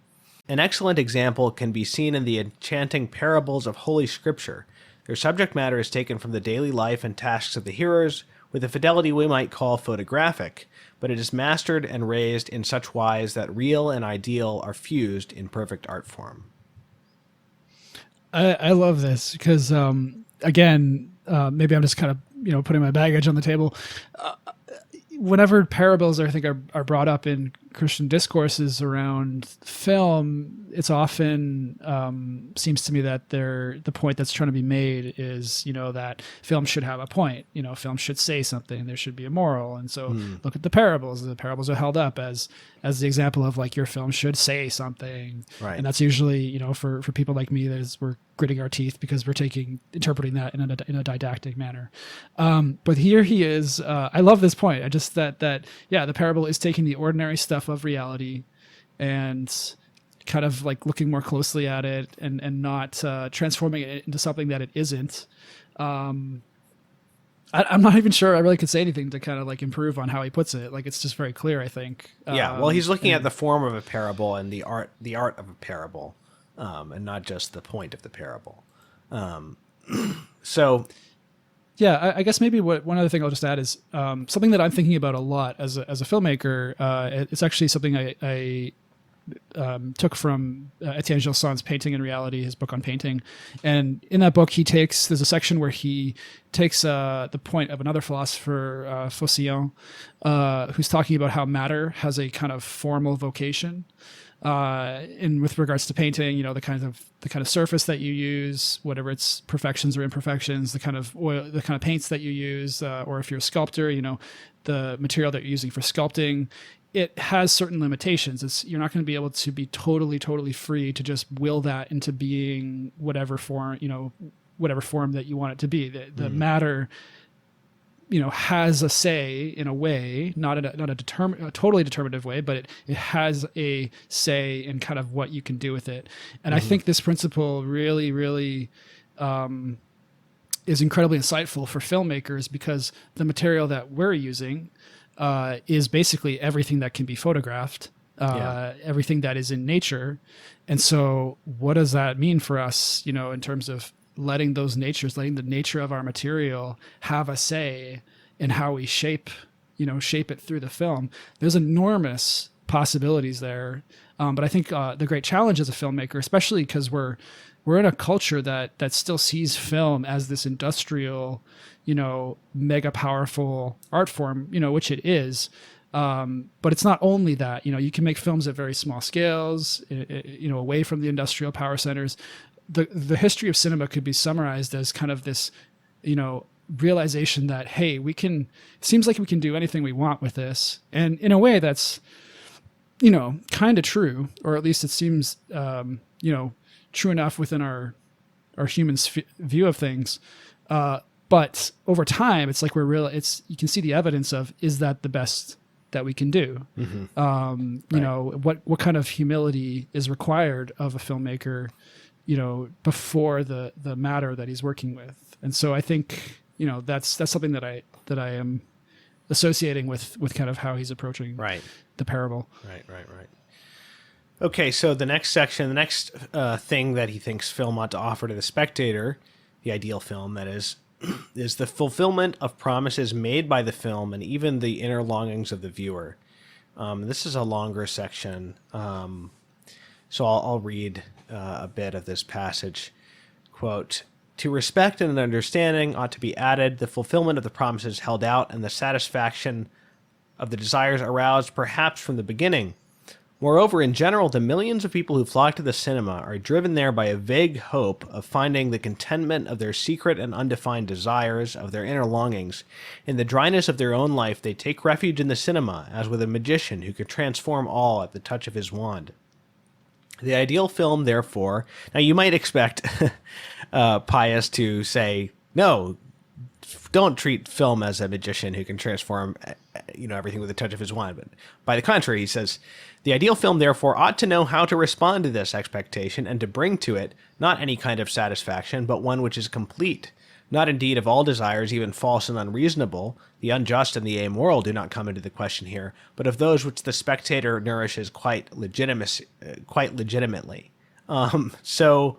An excellent example can be seen in the enchanting parables of Holy Scripture. Their subject matter is taken from the daily life and tasks of the hearers, with a fidelity we might call photographic, but it is mastered and raised in such wise that real and ideal are fused in perfect art form." I love this because, again, maybe I'm just kind of, putting my baggage on the table. Whenever parables, I think, are brought up in Christian discourses around film, it's often seems to me that the point that's trying to be made is, that film should have a point. Film should say something. There should be a moral. And so look at the parables. The parables are held up as the example of like your film should say something. Right. And that's usually, for people like me, we're gritting our teeth because we're interpreting that in a didactic manner. But here he is. I love this point. I just the parable is taking the ordinary stuff of reality and kind of like looking more closely at it and not transforming it into something that it isn't. I'm not even sure I really could say anything to kind of like improve on how he puts it. Like, it's just very clear, I think. Well, he's looking at the form of a parable and the art of a parable, and not just the point of the parable. So yeah, I guess maybe one other thing I'll just add is something that I'm thinking about a lot as a filmmaker. It's actually something I took from Etienne Gilson's Painting and Reality, his book on painting. And in that book, there's a section where he takes the point of another philosopher, Faucillon, who's talking about how matter has a kind of formal vocation. With regards to painting, the kind of surface that you use, whatever its perfections or imperfections, the kind of oil, the kind of paints that you use, or if you're a sculptor, the material that you're using for sculpting, it has certain limitations. You're not going to be able to be totally free to just will that into being whatever form that you want it to be. The matter has a say in a way, not a totally determinative way, but it has a say in kind of what you can do with it. And I think this principle really, really is incredibly insightful for filmmakers, because the material that we're using is basically everything that can be photographed, everything that is in nature. And so what does that mean for us, in terms of letting the nature of our material have a say in how we shape it through the film? There's enormous possibilities there. But I think the great challenge as a filmmaker, especially because we're in a culture that still sees film as this industrial, mega powerful art form, which it is. But it's not only that. You can make films at very small scales, away from the industrial power centers. The history of cinema could be summarized as kind of this, realization that, hey, it seems like we can do anything we want with this. And in a way that's, kind of true, or at least it seems, true enough within our human view of things. But over time, it's like you can see the evidence of, is that the best that we can do? What kind of humility is required of a filmmaker, before the matter that he's working with. And so I think, that's something that I am associating with kind of how he's approaching the parable. Right. Okay, so the next section, the next thing that he thinks film ought to offer to the spectator, the ideal film, that is the fulfillment of promises made by the film and even the inner longings of the viewer. This is a longer section, so I'll read a bit of this passage. Quote, "To respect and understanding ought to be added the fulfillment of the promises held out and the satisfaction of the desires aroused perhaps from the beginning. Moreover, in general, the millions of people who flock to the cinema are driven there by a vague hope of finding the contentment of their secret and undefined desires, of their inner longings. In the dryness of their own life, they take refuge in the cinema, as with a magician who can transform all at the touch of his wand. The ideal film, therefore..." Now, you might expect Pius to say, no, don't treat film as a magician who can transform, everything with a touch of his wand. But by the contrary, he says, "The ideal film, therefore, ought to know how to respond to this expectation and to bring to it not any kind of satisfaction, but one which is complete. Not indeed of all desires, even false and unreasonable. The unjust and the amoral do not come into the question here, but of those which the spectator nourishes quite legitimately." So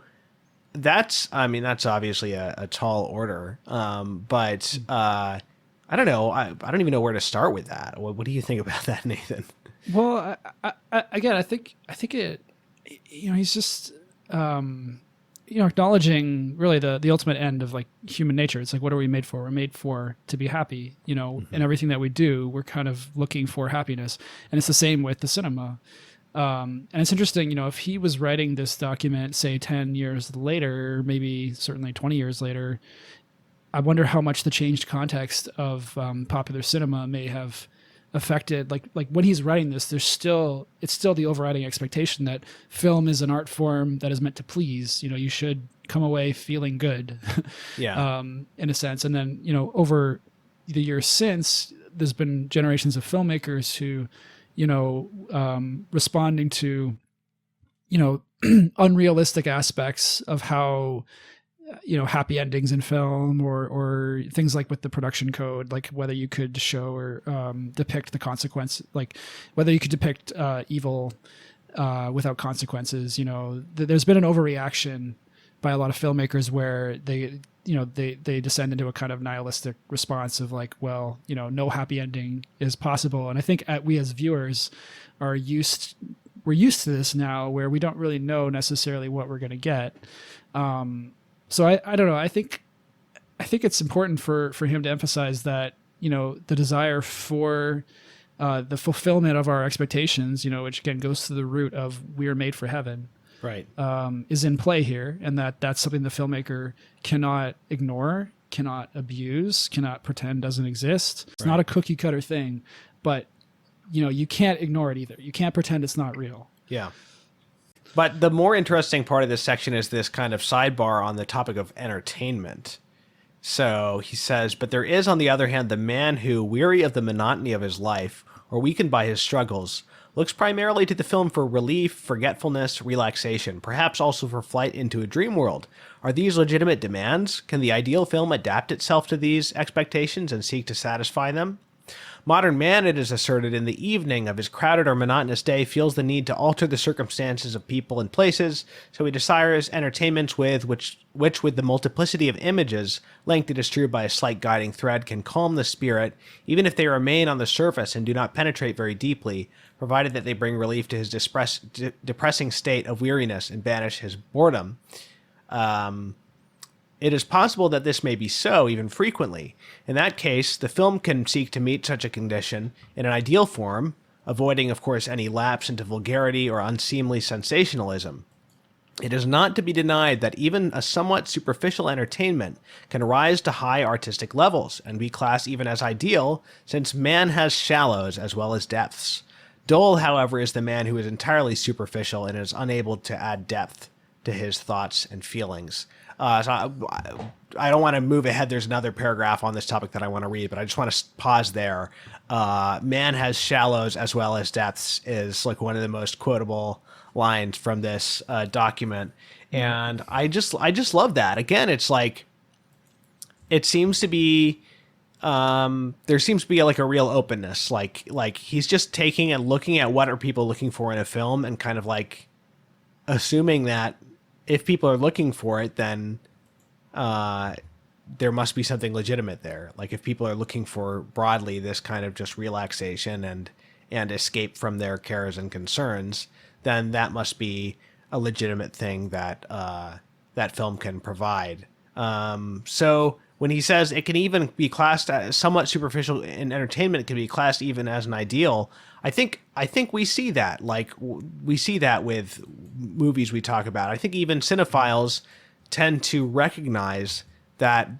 that's obviously a tall order. But I don't know. I don't even know where to start with that. What do you think about that, Nathan? Well, I think it, he's just, acknowledging really the ultimate end of like human nature. It's like, what are we made for? We're made for to be happy, and everything that we do, we're kind of looking for happiness. And it's the same with the cinema. And it's interesting, if he was writing this document, say 10 years later, maybe certainly 20 years later, I wonder how much the changed context of popular cinema may have affected, like when he's writing this, it's still the overriding expectation that film is an art form that is meant to please. You should come away feeling good, in a sense. And then, over the years since, there's been generations of filmmakers who, responding to, unrealistic aspects of how, happy endings in film or things like with the production code, like whether you could show or depict the consequence, like whether you could depict evil without consequences. There's been an overreaction by a lot of filmmakers where they descend into a kind of nihilistic response of like, well, no happy ending is possible. And I think we as viewers we're used to this now, where we don't really know necessarily what we're going to get. So I don't know. I think it's important for him to emphasize that, the desire for the fulfillment of our expectations, which again goes to the root of we are made for heaven, right? Is in play here, and that's something the filmmaker cannot ignore, cannot abuse, cannot pretend doesn't exist. It's not a cookie cutter thing, but you can't ignore it either. You can't pretend it's not real. Yeah. But the more interesting part of this section is this kind of sidebar on the topic of entertainment. So he says, but there is, on the other hand, the man who, weary of the monotony of his life, or weakened by his struggles, looks primarily to the film for relief, forgetfulness, relaxation, perhaps also for flight into a dream world. Are these legitimate demands? Can the ideal film adapt itself to these expectations and seek to satisfy them? Modern man, it is asserted, in the evening of his crowded or monotonous day, feels the need to alter the circumstances of people and places, so he desires entertainments which with the multiplicity of images, linked, it is true, by a slight guiding thread, can calm the spirit, even if they remain on the surface and do not penetrate very deeply, provided that they bring relief to his depressing state of weariness and banish his boredom. It is possible that this may be so, even frequently. In that case, the film can seek to meet such a condition in an ideal form, avoiding, of course, any lapse into vulgarity or unseemly sensationalism. It is not to be denied that even a somewhat superficial entertainment can rise to high artistic levels and be classed even as ideal, since man has shallows as well as depths. Dull, however, is the man who is entirely superficial and is unable to add depth to his thoughts and feelings. So I don't want to move ahead. There's another paragraph on this topic that I want to read, but I just want to pause there. Man has shallows as well as depths is like one of the most quotable lines from this document. And I just love that. Again, it's like, it seems to be, there seems to be like a real openness. Like he's just taking and looking at what are people looking for in a film and kind of like assuming that if people are looking for it, then there must be something legitimate there. Like if people are looking for broadly this kind of just relaxation and escape from their cares and concerns, then that must be a legitimate thing that that film can provide. So when he says it can even be classed as somewhat superficial in entertainment, it can be classed even as an ideal. I think we see that. Like we see that with movies we talk about. I think even cinephiles tend to recognize that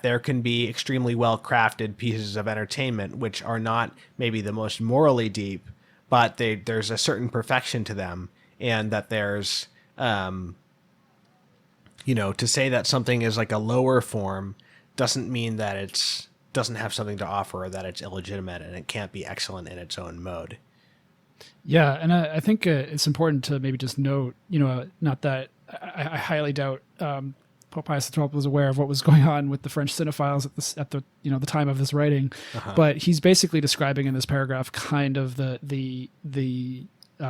there can be extremely well crafted pieces of entertainment which are not maybe the most morally deep, but there's a certain perfection to them, and that there's to say that something is like a lower form doesn't mean that it's doesn't have something to offer, or that it's illegitimate and it can't be excellent in its own mode. Yeah, and I think it's important to maybe just note, not that I highly doubt Pope Pius XII was aware of what was going on with the French cinephiles at the the time of this writing, but he's basically describing in this paragraph kind of the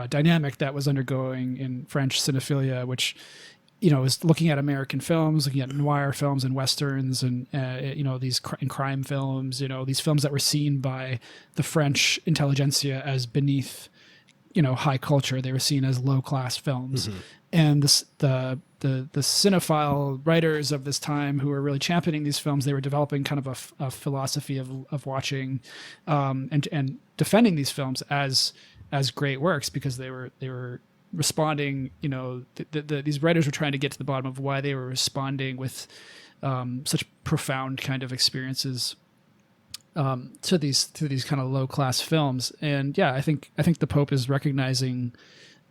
dynamic that was undergoing in French cinephilia, which is looking at American films, looking at noir films and westerns, and these crime films, these films that were seen by the French intelligentsia as beneath, high culture. They were seen as low class films, and the cinephile writers of this time who were really championing these films, they were developing kind of a philosophy of watching and defending these films as great works, because they were responding, these writers were trying to get to the bottom of why they were responding with such profound kind of experiences to these kind of low class films. And yeah, I think the Pope is recognizing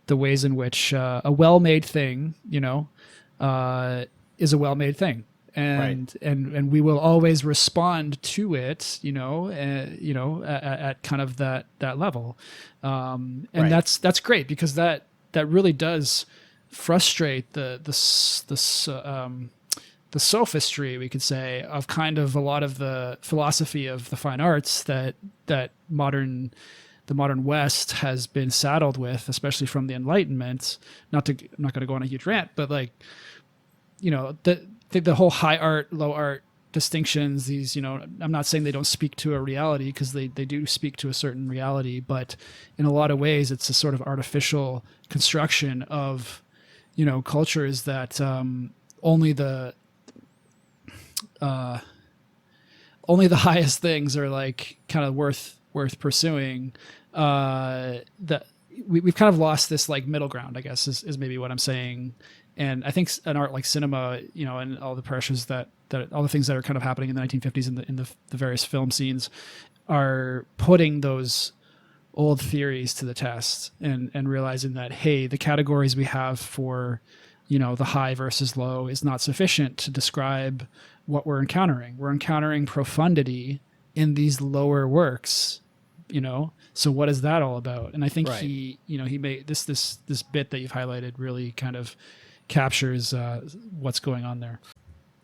the ways in which a well-made thing, is a well-made thing. And, right. and we will always respond to it, at kind of that level. And right. That's great, because that really does frustrate the sophistry, we could say, of kind of a lot of the philosophy of the fine arts that the modern West has been saddled with, especially from the Enlightenment. I'm not going to go on a huge rant, but the whole high art, low art distinctions, these, I'm not saying they don't speak to a reality, because they do speak to a certain reality, but in a lot of ways it's a sort of artificial construction of, cultures that only the highest things are like kind of worth pursuing. That we've kind of lost this like middle ground, I guess, is maybe what I'm saying. And I think an art like cinema, and all the pressures that all the things that are kind of happening in the 1950s in the various film scenes are putting those old theories to the test, and realizing that, hey, the categories we have for, the high versus low is not sufficient to describe what we're encountering. We're encountering profundity in these lower works, So what is that all about? And I think he made this bit that you've highlighted really kind of captures what's going on there.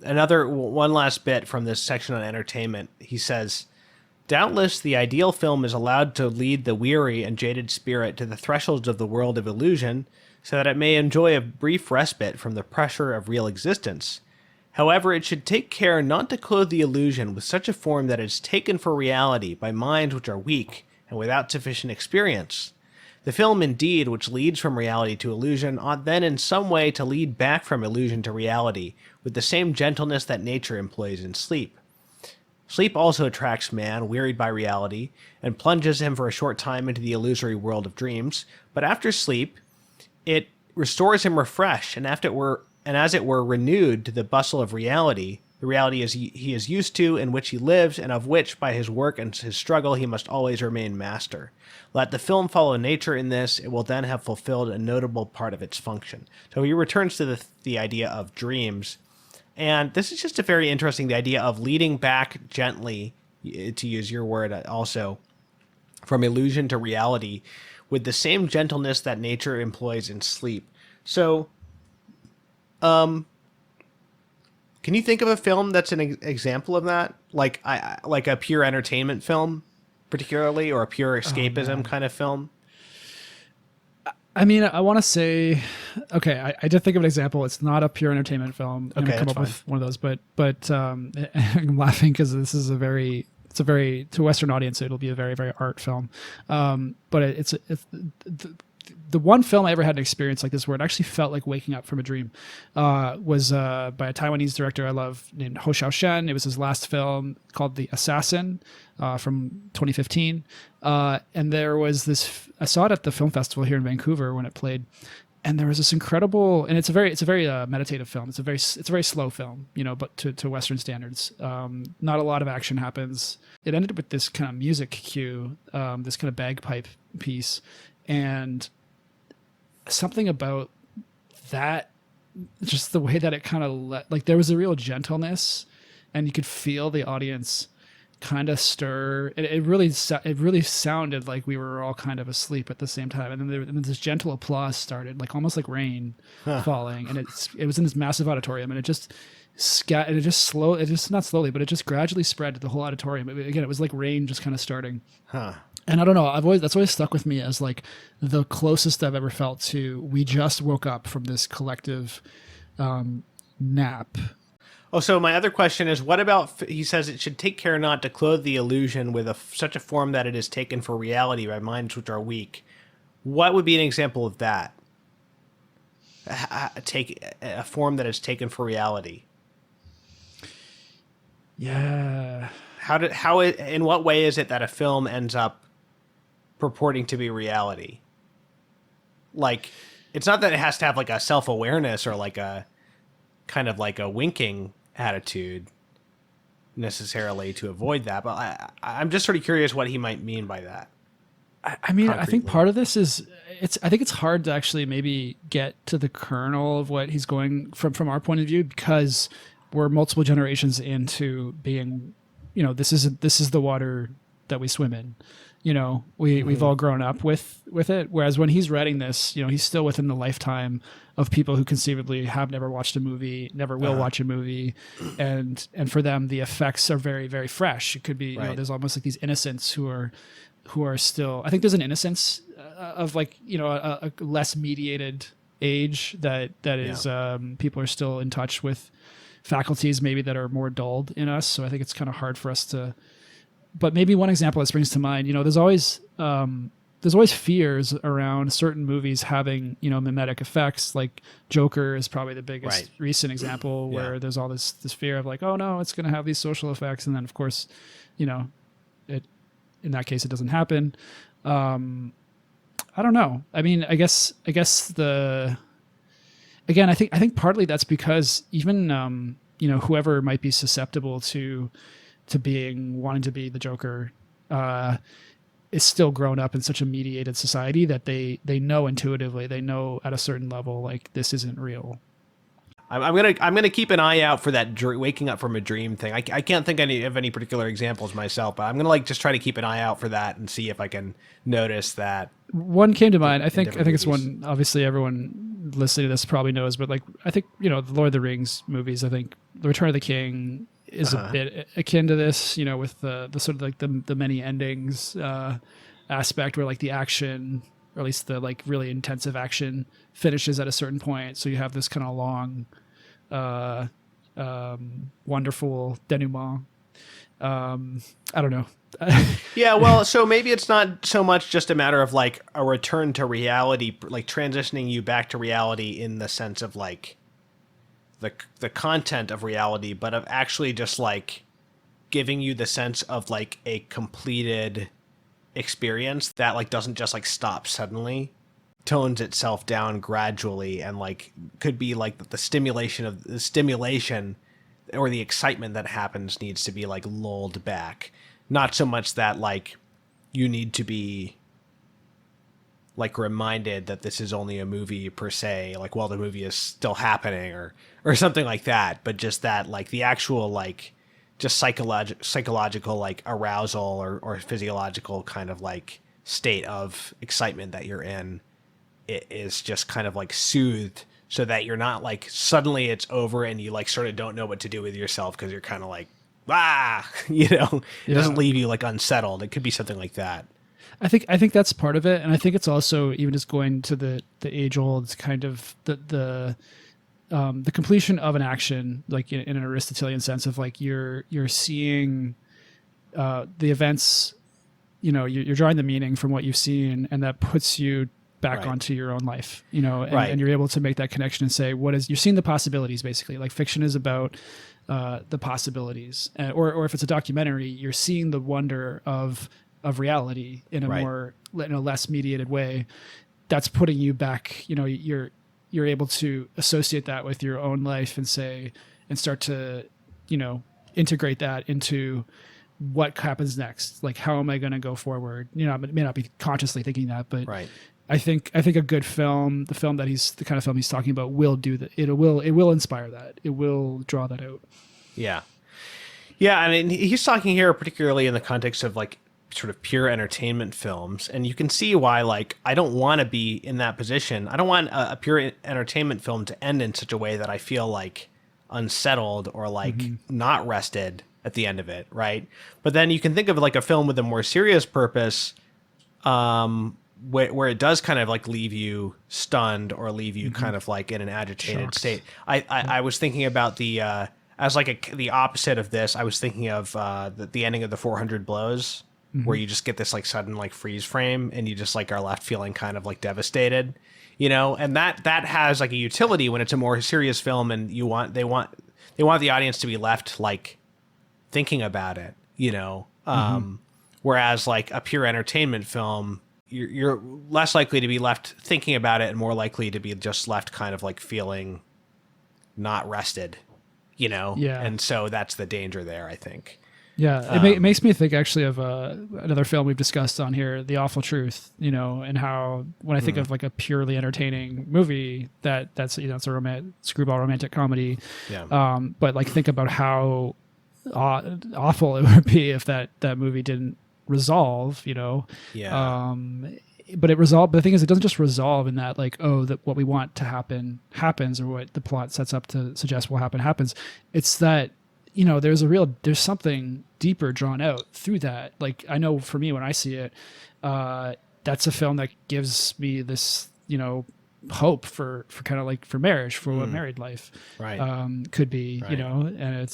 One last bit from this section on entertainment. He says, doubtless the ideal film is allowed to lead the weary and jaded spirit to the thresholds of the world of illusion so that it may enjoy a brief respite from the pressure of real existence. However, it should take care not to clothe the illusion with such a form that it is taken for reality by minds which are weak and without sufficient experience. The film, indeed, which leads from reality to illusion, ought then in some way to lead back from illusion to reality, with the same gentleness that nature employs in sleep. Sleep also attracts man, wearied by reality, and plunges him for a short time into the illusory world of dreams, but after sleep, it restores him refreshed, and as it were renewed to the bustle of reality, the reality he is used to, in which he lives, and of which, by his work and his struggle, he must always remain master. Let the film follow nature in this, it will then have fulfilled a notable part of its function. So he returns to the idea of dreams, and this is just a very interesting, the idea of leading back gently, to use your word also, from illusion to reality, with the same gentleness that nature employs in sleep. So, can you think of a film that's an example of that? Like a pure entertainment film, particularly, or a pure escapism kind of film? I mean, I want to say, okay, I did think of an example. It's not a pure entertainment film. I'm gonna come up with one of those, but I'm laughing because this is to a Western audience, it'll be a very, very art film. But it's the one film I ever had an experience like this where it actually felt like waking up from a dream was by a Taiwanese director I love named Ho Xiaoshen. It was his last film called The Assassin from 2015. And there was this, I saw it at the film festival here in Vancouver when it played. And there was this incredible, and it's a very meditative film. It's a very slow film, but to Western standards. Not a lot of action happens. It ended with this kind of music cue, this kind of bagpipe piece, and something about that, just the way that it kind of there was a real gentleness, and you could feel the audience kind of stir. It really sounded like we were all kind of asleep at the same time, and then this gentle applause started, almost like rain falling, and it was in this massive auditorium, and it just not slowly, but it just gradually spread to the whole auditorium. Again, it was like rain just kind of starting. And I don't know, that's always stuck with me as the closest I've ever felt to, we just woke up from this collective nap. Oh, so my other question is, what about, he says it should take care not to clothe the illusion with such a form that it is taken for reality by minds which are weak. What would be an example of that? Take a form that is taken for reality. Yeah. In what way is it that a film ends up purporting to be reality? It's not that it has to have a self-awareness or a kind of a winking attitude necessarily to avoid that, but I'm just sort of curious what he might mean by that. I mean, concretely. I think part of this is I think it's hard to actually maybe get to the kernel of what he's going from our point of view, because we're multiple generations into being, this is the water that we swim in. We've all grown up with it. Whereas when he's writing this, he's still within the lifetime of people who conceivably have never watched a movie, never will watch a movie. And for them, the effects are very, very fresh. It could be, there's almost these innocents who are still, I think there's an innocence of a less mediated age that is, people are still in touch with faculties maybe that are more dulled in us. So I think it's kind of hard for us to, but maybe one example that springs to mind, there's always fears around certain movies having, mimetic effects. Like Joker is probably the biggest recent example where there's all this fear of oh no, it's going to have these social effects. And then of course, in that case, it doesn't happen. I don't know. I mean, I guess I think partly that's because even, whoever might be susceptible to wanting to be the Joker, is still grown up in such a mediated society that they know intuitively, they know at a certain level, this isn't real. I'm gonna keep an eye out for that waking up from a dream thing. I can't think of any particular examples myself, but I'm gonna like just try to keep an eye out for that and see if I can notice that. One came to mind. I think it's movies. one. Obviously, everyone listening to this probably knows, but like I think the Lord of the Rings movies. I think The Return of the King is a bit akin to this. With the sort of like the many endings aspect, where like the action, or at least the like really intensive action, finishes at a certain point. So you have this kind of long, wonderful denouement. I don't know. Yeah, well, so maybe it's not so much just a matter of like a return to reality, like transitioning you back to reality in the sense of like the content of reality, but of actually just like giving you the sense of like a completed experience that like doesn't just like stop suddenly, tones itself down gradually, and like could be like the stimulation or the excitement that happens needs to be like lulled back. Not so much that like you need to be like reminded that this is only a movie per se, like while the movie is still happening or something like that, but just that like the actual like just psychological like arousal or physiological kind of like state of excitement that you're in, it is just kind of like soothed, so that you're not like suddenly it's over and you like sort of don't know what to do with yourself because you're kind of like it doesn't leave you like unsettled. It could be something like that. I think that's part of it, and I think it's also even just going to the age old kind of the completion of an action, like in an Aristotelian sense of like you're seeing the events, you're drawing the meaning from what you've seen, and that puts you back onto your own life, and you're able to make that connection and say, you're seeing the possibilities, basically. Like fiction is about the possibilities, or if it's a documentary, you're seeing the wonder of reality in a less mediated way. That's putting you back. You're able to associate that with your own life and start to integrate that into what happens next. Like, how am I going to go forward? I may not be consciously thinking that, but I think a good film, the kind of film he's talking about, will do that. It will inspire that. It will draw that out. Yeah. I mean, he's talking here particularly in the context of like sort of pure entertainment films, and you can see why like I don't want to be in that position. I don't want a pure entertainment film to end in such a way that I feel like unsettled or like not rested at the end of it, right? But then you can think of like a film with a more serious purpose, where it does kind of like leave you stunned or leave you kind of like in an agitated state. I was thinking about the as like the opposite of this. I was thinking of the ending of the 400 Blows, where you just get this like sudden like freeze frame and you just like are left feeling kind of like devastated, and that has like a utility when it's a more serious film, and they want the audience to be left like thinking about it, whereas like a pure entertainment film, you're less likely to be left thinking about it and more likely to be just left kind of like feeling not rested, and so that's the danger there, I think. Yeah, it makes me think actually of another film we've discussed on here, The Awful Truth, and how when I think of like a purely entertaining movie that's it's a screwball romantic comedy, but like think about how awful it would be if that movie didn't resolve, but it resolved. But the thing is, it doesn't just resolve in that like, that what we want to happen happens, or what the plot sets up to suggest will happen happens. It's that there's something deeper drawn out through that. Like, I know for me, when I see it, that's a film that gives me this, hope for kind of like for marriage, for what married life could be, and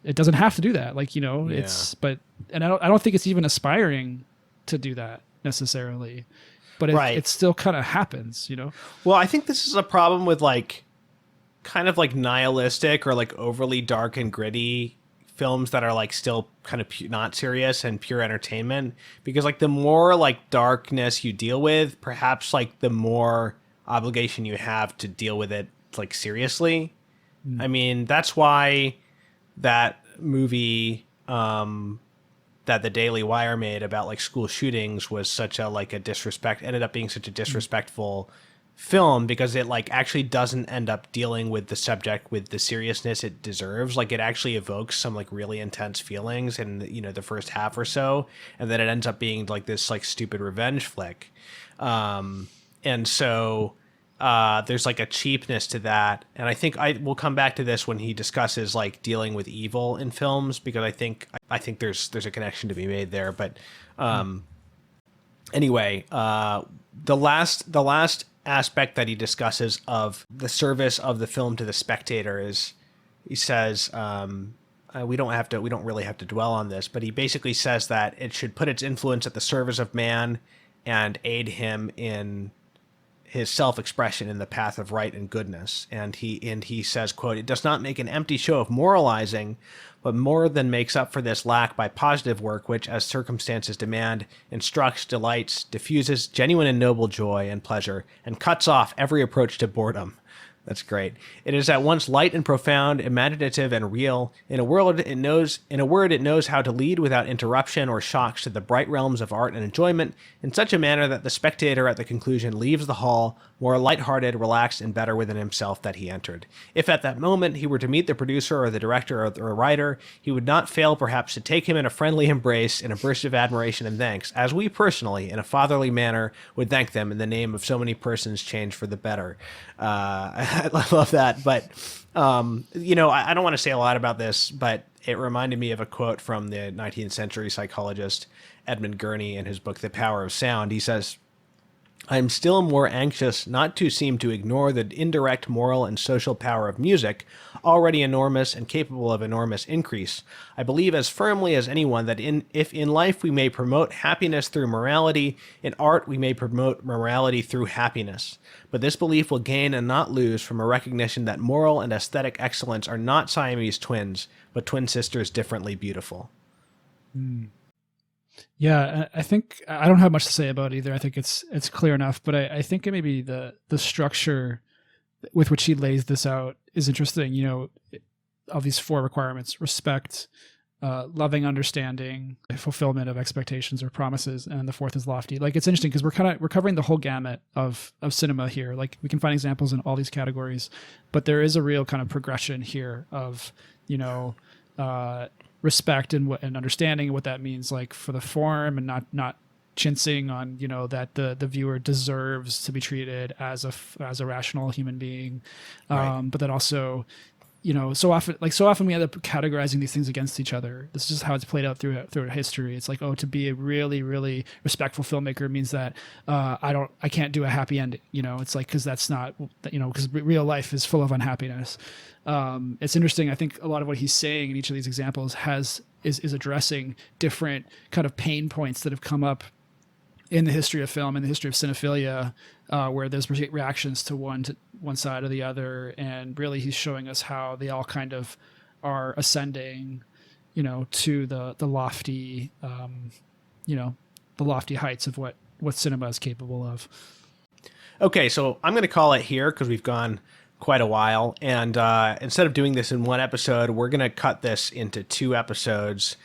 it doesn't have to do that. Like, and I don't think it's even aspiring to do that necessarily, but it still kind of happens, Well, I think this is a problem with like kind of like nihilistic or like overly dark and gritty films that are like still kind of not serious and pure entertainment, because like the more like darkness you deal with, perhaps like the more obligation you have to deal with it like seriously. I mean, that's why that movie that the Daily Wire made about like school shootings was such a like a disrespect, ended up being such a disrespectful film because it like actually doesn't end up dealing with the subject with the seriousness it deserves. Like it actually evokes some like really intense feelings in, the first half or so, and then it ends up being like this like stupid revenge flick. And so there's like a cheapness to that. And I think I will come back to this when he discusses like dealing with evil in films, because I think there's a connection to be made there. But anyway, the last aspect that he discusses of the service of the film to the spectator is, he says, we don't really have to dwell on this, but he basically says that it should put its influence at the service of man and aid him in his self-expression in the path of right and goodness. And he says, quote, "It does not make an empty show of moralizing, but more than makes up for this lack by positive work, which, as circumstances demand, instructs, delights, diffuses genuine and noble joy and pleasure, and cuts off every approach to boredom." That's great. "It is at once light and profound, imaginative and real. In a word, it knows how to lead without interruption or shocks to the bright realms of art and enjoyment in such a manner that the spectator at the conclusion leaves the hall more light-hearted, relaxed, and better within himself that he entered. If at that moment he were to meet the producer or the director or the writer, he would not fail perhaps to take him in a friendly embrace, in a burst of admiration and thanks, as we personally, in a fatherly manner, would thank them in the name of so many persons changed for the better." I love that. But, I don't want to say a lot about this, but it reminded me of a quote from the 19th century psychologist Edmund Gurney in his book, The Power of Sound. He says, "I am still more anxious not to seem to ignore the indirect moral and social power of music, already enormous and capable of enormous increase. I believe as firmly as anyone that if in life we may promote happiness through morality, in art we may promote morality through happiness. But this belief will gain and not lose from a recognition that moral and aesthetic excellence are not Siamese twins, but twin sisters differently beautiful." Yeah, I think I don't have much to say about it either. I think it's clear enough, but I think it maybe the structure with which he lays this out is interesting. Of these four requirements: respect, loving understanding, fulfillment of expectations or promises, and the fourth is lofty. Like, it's interesting because we're covering the whole gamut of cinema here. Like, we can find examples in all these categories, but there is a real kind of progression here of respect and understanding of what that means, like for the form, and not chincing on that the viewer deserves to be treated as a rational human being, Right. but then also so often we end up categorizing these things against each other. This is just how it's played out through history. It's like, oh, to be a really, really respectful filmmaker means that I can't do a happy ending. It's like, because that's not, because real life is full of unhappiness. It's interesting. I think a lot of what he's saying in each of these examples is addressing different kind of pain points that have come up in the history of film, in the history of cinephilia, where there's reactions to one side or the other, and really he's showing us how they all kind of are ascending, to the lofty, the lofty heights of what cinema is capable of. Okay, so I'm going to call it here because we've gone quite a while, and instead of doing this in one episode, we're going to cut this into 2 episodes,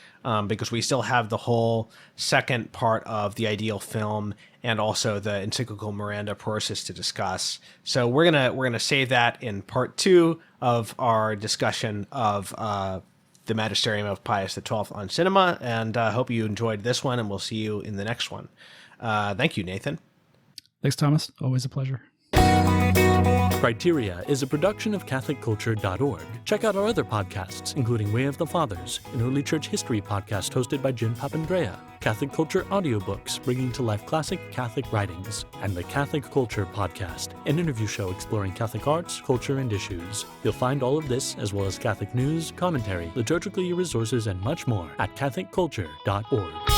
because we still have the whole second part of the ideal film and also the encyclical Miranda Proris to discuss. So we're gonna save that in part 2 of our discussion of the magisterium of Pius XII on cinema, and hope you enjoyed this one, and we'll see you in the next one. Thank you, Nathan. Thanks, Thomas. Always a pleasure. Criteria is a production of CatholicCulture.org. Check out our other podcasts, including Way of the Fathers, an early church history podcast hosted by Jim Papandrea, Catholic Culture audiobooks bringing to life classic Catholic writings, and the Catholic Culture Podcast, an interview show exploring Catholic arts, culture, and issues. You'll find all of this, as well as Catholic news, commentary, liturgical resources, and much more at CatholicCulture.org.